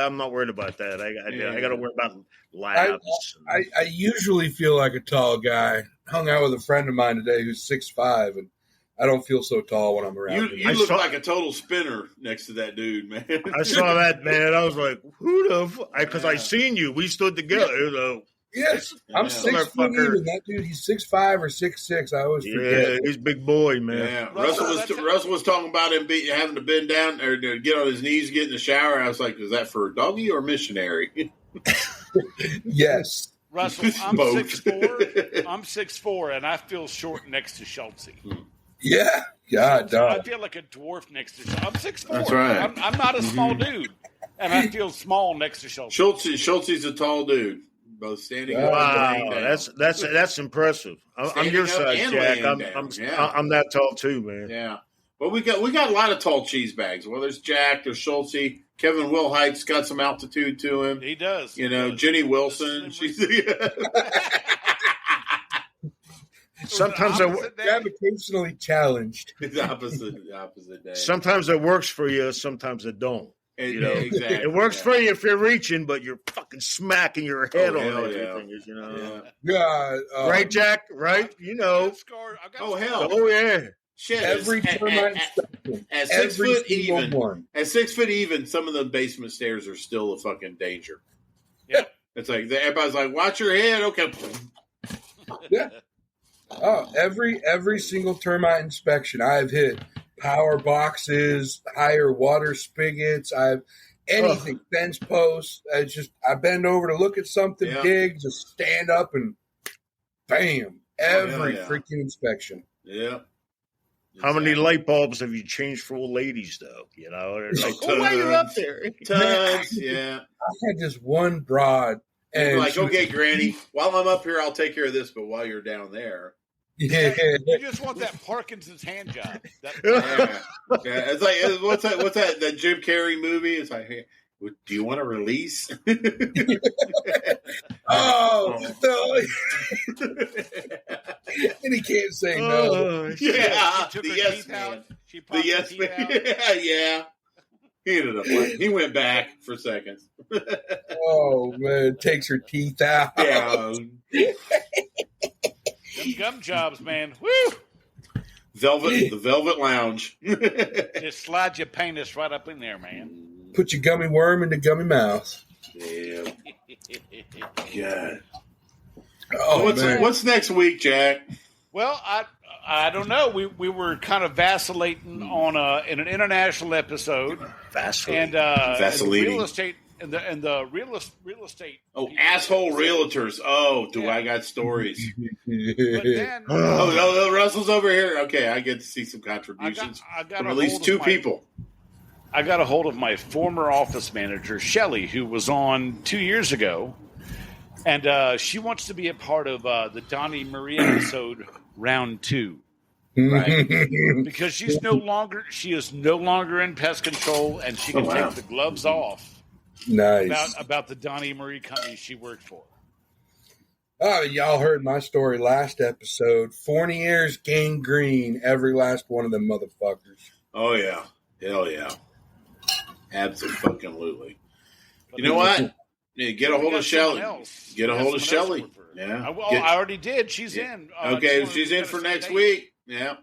I'm not worried about that. I got to worry about labs. I usually feel like a tall guy. Hung out with a friend of mine today who's 6'5", and I don't feel so tall when I'm around him. You look like a total spinner next to that dude, man. I saw that, man. I was like, who the fuck? Because I seen you. We stood together. Yes, I'm 6 foot even. That dude, he's 6'5" or 6'6". I always forget. Yeah, he's a big boy, man. Yeah, Russell was talking about him having to bend down or to get on his knees, get in the shower. I was like, is that for a doggy or missionary? Yes. Russell, I'm 6'4". I'm 6'4", and I feel short next to Schultze. Yeah. God, dog. I feel like a dwarf next to Schultze. I'm 6'4". That's right. I'm not a small dude, and I feel small next to Schultze. Schultze's a tall dude. Both standing up and laying down. That's impressive. I'm your size, Jack. I'm that tall too, man. Yeah, but we got a lot of tall cheese bags. Whether it's Jack or Schultze, Kevin Wilhite's got some altitude to him. He does. Jenny Wilson. She's sometimes gravitationally challenged. It's opposite day. Sometimes it works for you. Sometimes it don't. Exactly. It works for you if you're reaching, but you're fucking smacking your head on everything. Yeah. Right, Jack? Right? Oh, hell. Oh, yeah. Shit. Every termite inspection. At 6 foot even. At 6 foot even, some of the basement stairs are still a fucking danger. Yeah. It's like, everybody's like, watch your head. Okay. Yeah. Oh, every single termite inspection I've hit. Power boxes, higher water spigots. I've anything, fence posts. I bend over to look at something, dig, just stand up and bam. Every freaking inspection. Yeah. How many light bulbs have you changed for old ladies, though? Like, why you're up there? Tons, yeah. I had this one broad. And like, okay, Granny, while I'm up here, I'll take care of this, but while you're down there. Yeah. You just want that Parkinson's hand job. Yeah. It's like, what's that Jim Carrey movie? It's like, hey, do you want a release? Oh, no. And he can't say no. Yeah. She took The her yes teeth man. out. She The popped yes her man. teeth out. Yeah. He ended up like, he went back for seconds. Oh, man. Takes her teeth out. Yeah. Them gum jobs, man. Woo! The Velvet Lounge. Just slide your penis right up in there, man. Put your gummy worm in the gummy mouth. Damn. God. Oh, What's next week, Jack? Well, I don't know. We were kind of vacillating on in an international episode. Vacillating. And Vacillating. real estate and the real estate. Oh, asshole realtors. Oh, I got stories. But then Russell's over here. Okay, I get to see some contributions I got from at least two people. I got a hold of my former office manager, Shelly, who was on 2 years ago. And she wants to be a part of the Donnie Marie episode, round 2. Right. Because she is no longer in pest control, and she can take the gloves off. Nice. About the Donnie Marie company she worked for. Oh, y'all heard my story last episode. 40 years gangrene, every last one of them motherfuckers. Oh, yeah. Hell yeah. Absolutely. You know what? Yeah, get a hold of Shelly. Get a hold of Shelly. Yeah. I already did. She's in. Okay, she's in for next week. Yeah.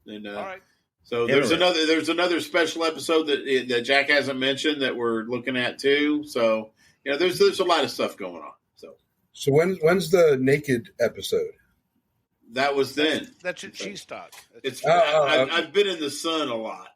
And, all right. So there's another special episode that Jack hasn't mentioned that we're looking at too. So there's a lot of stuff going on. So when's the naked episode? That was then. That's at Cheese Stock. I've been in the sun a lot.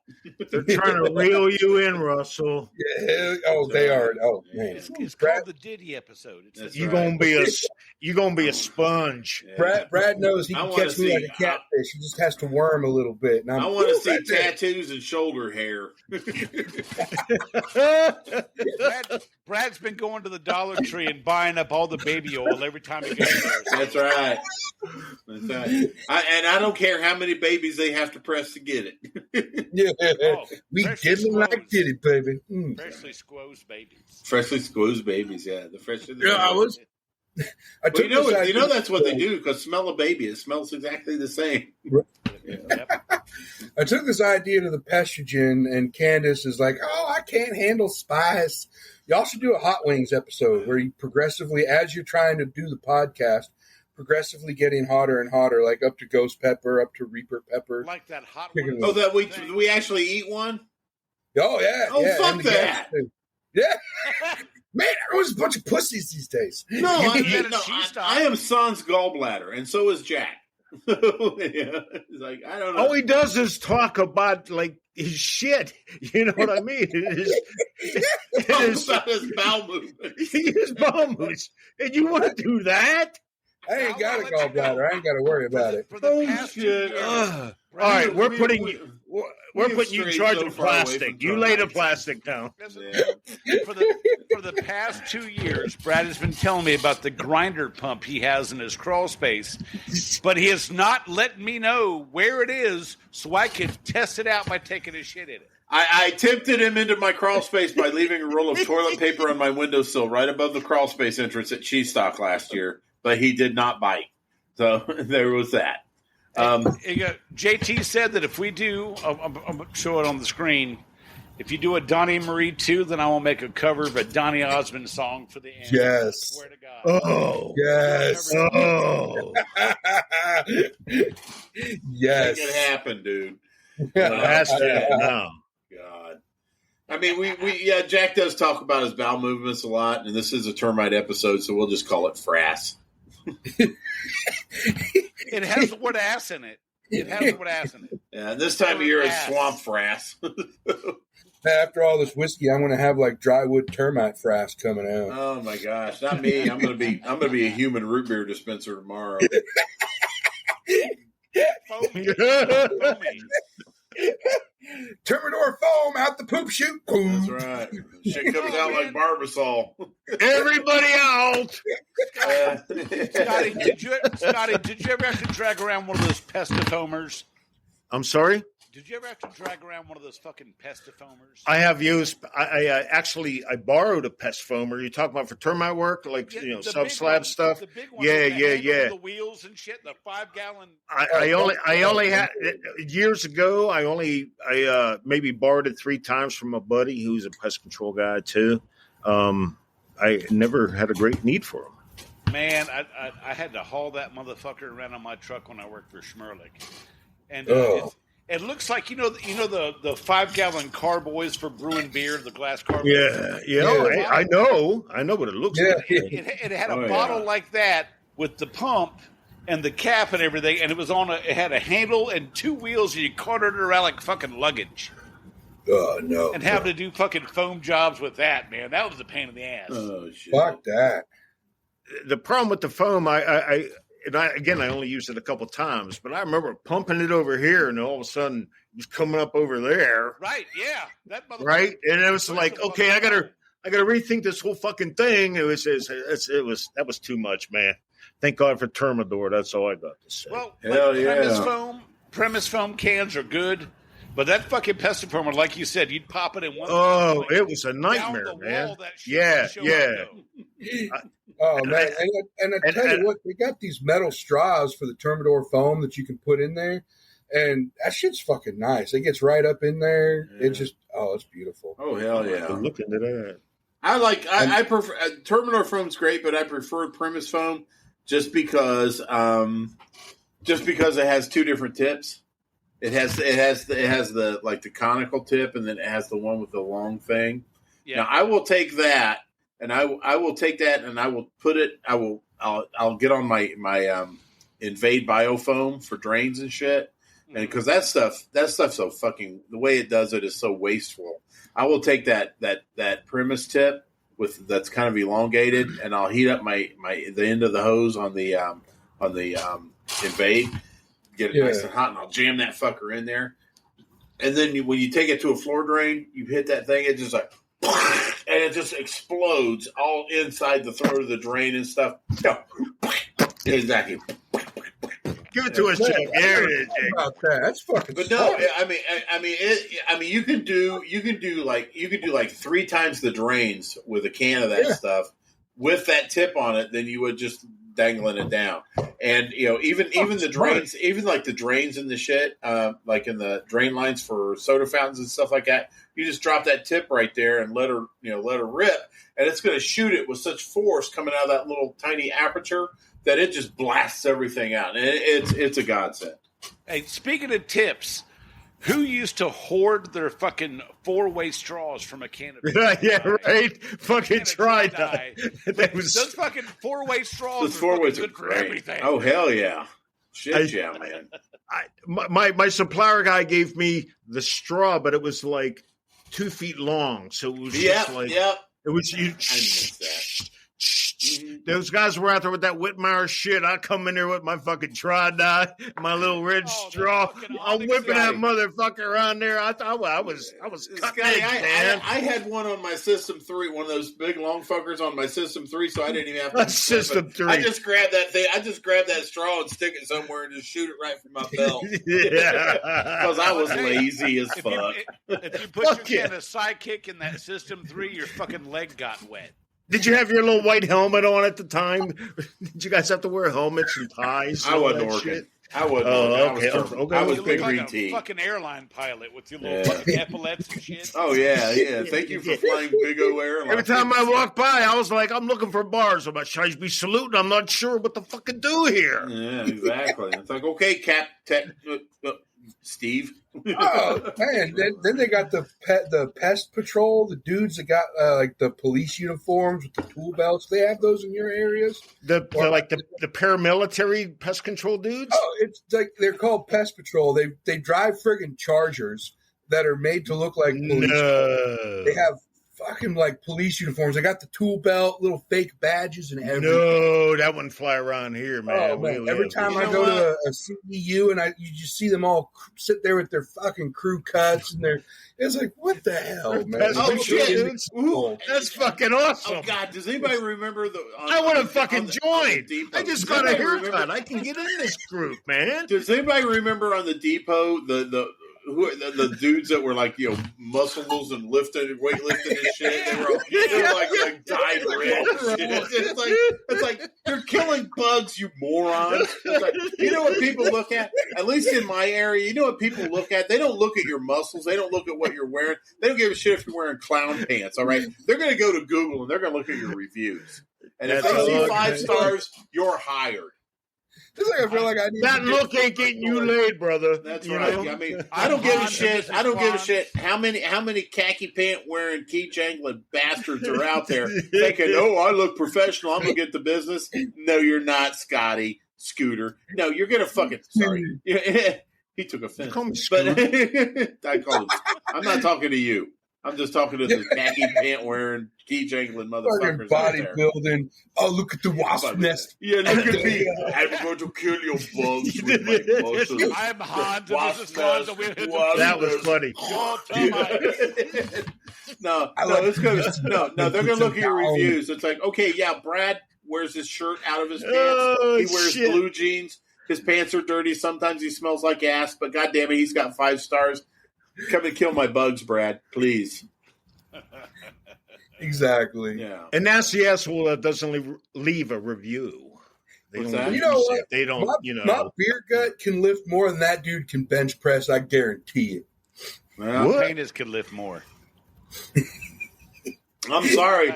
They're trying to reel you in, Russell. Yeah. Oh, they are. Oh, man. It's called the Diddy episode. You're gonna be a sponge. Yeah. Brad knows he can catch me like a catfish. He just has to worm a little bit. And I want to see tattoos and shoulder hair. Brad's been going to the Dollar Tree and buying up all the baby oil every time he goes there. That's right. I don't care how many babies they have to press to get it. Yeah. We didn't like it, baby. Freshly squozed babies. Freshly squozed babies, yeah. The freshly. You know that's what they do because smell a baby. It smells exactly the same. Yep. I took this idea to the Pestrogen, and Candace is like, "Oh, I can't handle spice." Y'all should do a Hot Wings episode where you progressively, as you're trying to do the podcast, progressively getting hotter and hotter, like up to ghost pepper, up to reaper pepper. Like that hot Chicken one. Oh, that we actually eat one? Oh, yeah. Oh, yeah, fuck that. Yeah. Man, everyone's a bunch of pussies these days. No, I am Son's gallbladder, and so is Jack. It's like, I don't know. All he does is talk about like his shit. You know what I mean? About his bowel movement. His bowel movements. And you want to do that? I ain't got a gallbladder. I ain't got to worry about it. Oh shit! All right, we're putting you in charge of plastic. You lay the plastic down. For the past 2 years, Brad has been telling me about the grinder pump he has in his crawl space, but he has not let me know where it is so I can test it out by taking a shit in it. I tempted him into my crawl space by leaving a roll of toilet paper on my windowsill right above the crawl space entrance at Cheese Stock last year, but he did not bite. So there was that. JT said that if we do, I'll show it on the screen. If you do a Donnie Marie 2, then I will make a cover of a Donny Osmond song for the end. Yes. I swear to God. Oh. Yes. Oh. Yes. Make it happen, dude. That's that now. God. I mean, Jack does talk about his bowel movements a lot, and this is a termite episode, so we'll just call it frass. It has the word ass in it. Yeah, this time of year is swamp frass. After all this whiskey, I'm going to have like drywood termite frass coming out. Oh my gosh, not me. I'm going to be a human root beer dispenser tomorrow. Terminor foam out the poop chute. That's right. Shit comes out like Barbasol. Everybody out. Scotty, did you ever have to drag around one of those pestifoamers? I'm sorry? Did you ever have to drag around one of those fucking pestifoamers? I have used. I borrowed a pest foamer. You talking about for termite work, like sub slab stuff? The big one yeah. The wheels and shit. The 5-gallon. I only had years ago. I maybe borrowed it 3 times from a buddy who's a pest control guy too. I never had a great need for them. Man, I had to haul that motherfucker around on my truck when I worked for Schmerlich, and it looks like the 5-gallon carboys for brewing beer, the glass carboys. Yeah. I know what it looks like. It had a bottle like that with the pump and the cap and everything, and it had a handle and 2 wheels, and you carted it around like fucking luggage. Oh no! And having to do fucking foam jobs with that, man, that was a pain in the ass. Oh shit! Fuck that. The problem with the foam, I only used it a couple times, but I remember pumping it over here, and all of a sudden it was coming up over there. Right? Yeah, that right, and it was like, okay, I gotta rethink this whole fucking thing. That was too much, man. Thank God for Termidor. That's all I got to say. Well, hell premise foam. premise foam cans are good, but that fucking Pestiformer, like you said, you'd pop it in one. Oh, it was a nightmare, man. Yeah. Oh man, and I tell you what, they got these metal straws for the Termidor foam that you can put in there, and that shit's fucking nice. It gets right up in there. Yeah. It's beautiful. Oh hell yeah! I'm looking at that. I prefer Termidor foam's great, but I prefer premise foam just because it has two different tips. It has the like the conical tip, and then it has the one with the long thing. Yeah. Now I will take that, and I will take that, and I will put it. I'll get on my Invade Biofoam for drains and shit, and because that stuff's so fucking, the way it does it is so wasteful. I will take that premise tip that's kind of elongated, and I'll heat up the end of the hose on the Invade. Get it nice and hot, and I'll jam that fucker in there. And then when you take it to a floor drain, you hit that thing, it just like, and it just explodes all inside the throat of the drain and stuff. Exactly. Give it to us, Jake. There it is, Jake. About that. That's fucking. But no, I mean, you can do like 3 times the drains with a can of that stuff with that tip on it than you would just dangling it down. And even the drains, even like the drains in the shit, like in the drain lines for soda fountains and stuff like that, you just drop that tip right there and let her rip, and it's going to shoot it with such force coming out of that little tiny aperture that it just blasts everything out. And it's a godsend. Hey, speaking of tips, who used to hoard their fucking 4-way straws from a can of yeah, right? Fucking tried that. Those fucking 4-way straws those 4-ways are good great. for everything. Oh, hell yeah. Shit, yeah, man. My supplier guy gave me the straw, but it was like 2 feet long. So it was just like... Yep. It was... I missed that. Those guys were out there with that Whitmire shit. I come in there with my fucking tri-dye, my little red straw. I'm whipping that motherfucker around there. I thought I was cutting Scotty, edge, man. I had one on my System 3, one of those big long fuckers on my System 3, so I didn't even have to. System 3. I just grabbed that thing. I just grabbed that straw and stick it somewhere and just shoot it right from my belt. Yeah. Because I was lazy as fuck. If you put your kind of sidekick in that System 3, your fucking leg got wet. Did you have your little white helmet on at the time? Did you guys have to wear helmets and ties? I wasn't working. I was big green like tea. A fucking airline pilot with your little fucking epaulets and shit. Oh yeah. Thank you for flying Big O airline. Every time I walk by, I was like, I'm looking for bars. I'm like, should I be saluting? I'm not sure what to fucking do here. Yeah, exactly. It's like, okay, Steve. Oh man! Then they got the pest patrol, the dudes that got like the police uniforms with the tool belts. They have those in your areas. The paramilitary pest control dudes. Oh, it's like they're called pest patrol. They drive friggin' Chargers that are made to look like police. No. They have fucking like police uniforms. They got the tool belt, little fake badges, and everything. No, that wouldn't fly around here, man. Oh, man. Every time I go to a CEU and you just see them all sit there with their fucking crew cuts and it's like, what the hell, man? Oh shit! Ooh, that's fucking awesome. Oh god, does anybody remember I want to fucking join. I just got a haircut. I can get in this group, man. Does anybody remember on the depot the dudes that were like muscles and weightlifting and shit? They were like dyed red. It's like you're killing bugs, you morons. It's like, you know what people look at? At least in my area, you know what people look at? They don't look at your muscles. They don't look at what you're wearing. They don't give a shit if you're wearing clown pants. All right, they're going to go to Google and they're going to look at your reviews. And if they see 5 stars, you're hired. It's like I feel like I need that look ain't getting you laid, brother. That's right. I mean, I don't give a shit. I don't give a shit how many khaki pant wearing, key jangling bastards are out there thinking, "Oh, I look professional. I'm gonna get the business." No, you're not, Scotty Scooter. No, you're gonna fucking sorry. He took offense. Call me Scooter. I'm not talking to you. I'm just talking to the khaki pant wearing, key jangling motherfuckers. Bodybuilding. Oh, look at the wasp nest. Yeah, look at me. I'm going to kill your bugs with my muscles. I'm Hans. That was funny. No, it's good. No, they're going to look at your reviews. It's like, okay, yeah, Brad wears his shirt out of his pants. He wears blue jeans. His pants are dirty. Sometimes he smells like ass, but goddamn it, he's got 5 stars. Come and kill my bugs, Brad, please. Exactly. Yeah. And that's the asshole that doesn't leave a review. They What's don't that? leave You know shit. what? They don't, My beer gut can lift more than that dude can bench press. I guarantee it. Well, What? Penis could lift more. I'm sorry,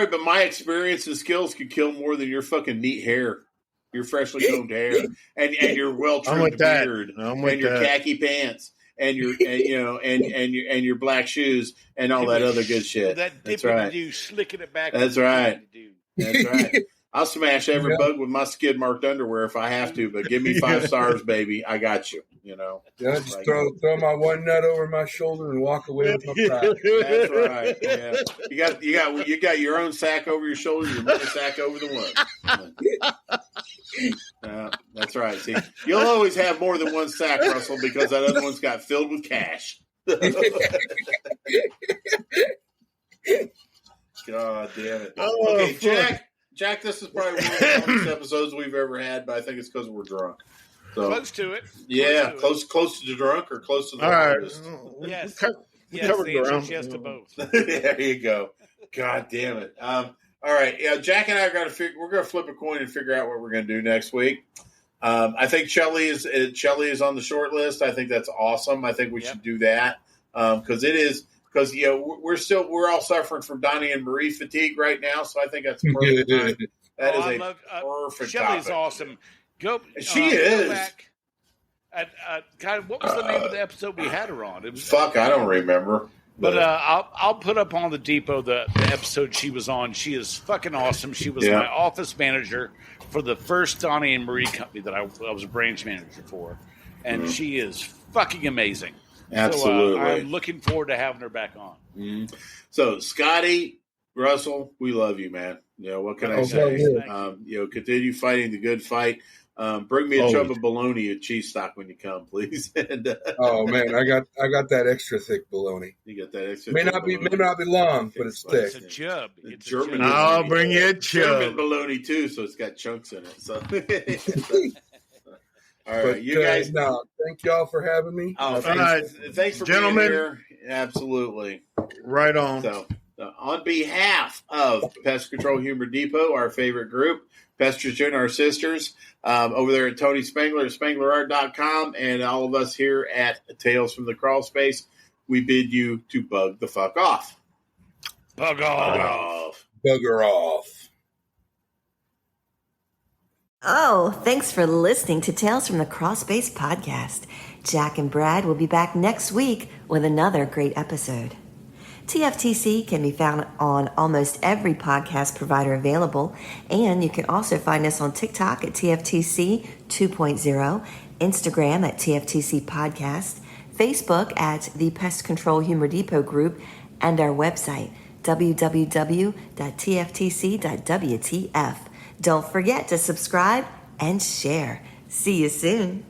but my experience and skills could kill more than your fucking neat hair, your freshly combed hair, and your well I'm trimmed with that. beard, I'm with and your that. khaki pants, and your and your black shoes, and all that other good shit. That That's dipping right. do, slicking it back. That's right. That's right. I'll smash every Yeah. bug with my skid marked underwear if I have to, but give me 5 stars, baby. I got you. You know. Yeah, just Like, throw my one nut over my shoulder and walk away with my pride. that's right. Yeah. You got your own sack over your shoulder, your money sack over the one. That's right. See, you'll always have more than one sack, Russell, because that other one's got filled with cash. God damn it. Oh, Okay, fuck. Jack, this is probably one of the longest episodes we've ever had, but I think it's because we're drunk. So Close to it. yeah, close to the drunk or close to the All right. hardest? Yes. We Yes, covered the answer ground. is yes to both. There you go. God damn it. All right. Yeah, Jack and I are going to we're going to flip a coin and figure out what we're going to do next week. I think Shelly is on the short list. I think that's awesome. I think we should do that because we're all suffering from Donnie and Marie fatigue right now. So I think that's perfect. Time. That is perfect Shelley's topic. awesome. Go. She Go is. back. God, what was the name of the episode we had her on? It was, Fuck, I don't remember. But I'll put up on the depot the episode she was on. She is fucking awesome. She was my office manager for the first Donnie and Marie company that I was a branch manager for, and she is fucking amazing. Absolutely. So, I'm looking forward to having her back on. Mm-hmm. So, Scotty, Russell, we love you, man. You know, what can I say? Continue fighting the good fight. Bring me a chub of bologna and cheese stock when you come, please. And, oh man, I got that extra thick bologna. You got that extra. May not be long, but it's thick. It's a chub. It's German. I'll bring you a chub. German bologna too, so it's got chunks in it. So. All right, you guys. No, thank y'all for having me. Oh, thanks for being here. Absolutely. Right on. So, on behalf of Pest Control Humor Depot, our favorite group, Pestrogen, our sisters, over there at Tony Spangler at SpanglerArt.com, and all of us here at Tales from the Crawl Space, we bid you to bug the fuck off. Bug off. Bugger off. Oh, thanks for listening to Tales from the Crawl Space podcast. Jack and Brad will be back next week with another great episode. TFTC can be found on almost every podcast provider available, and you can also find us on TikTok at TFTC 2.0, Instagram at TFTC Podcast, Facebook at the Pest Control Humor Depot Group, and our website, www.tftc.wtf. Don't forget to subscribe and share. See you soon.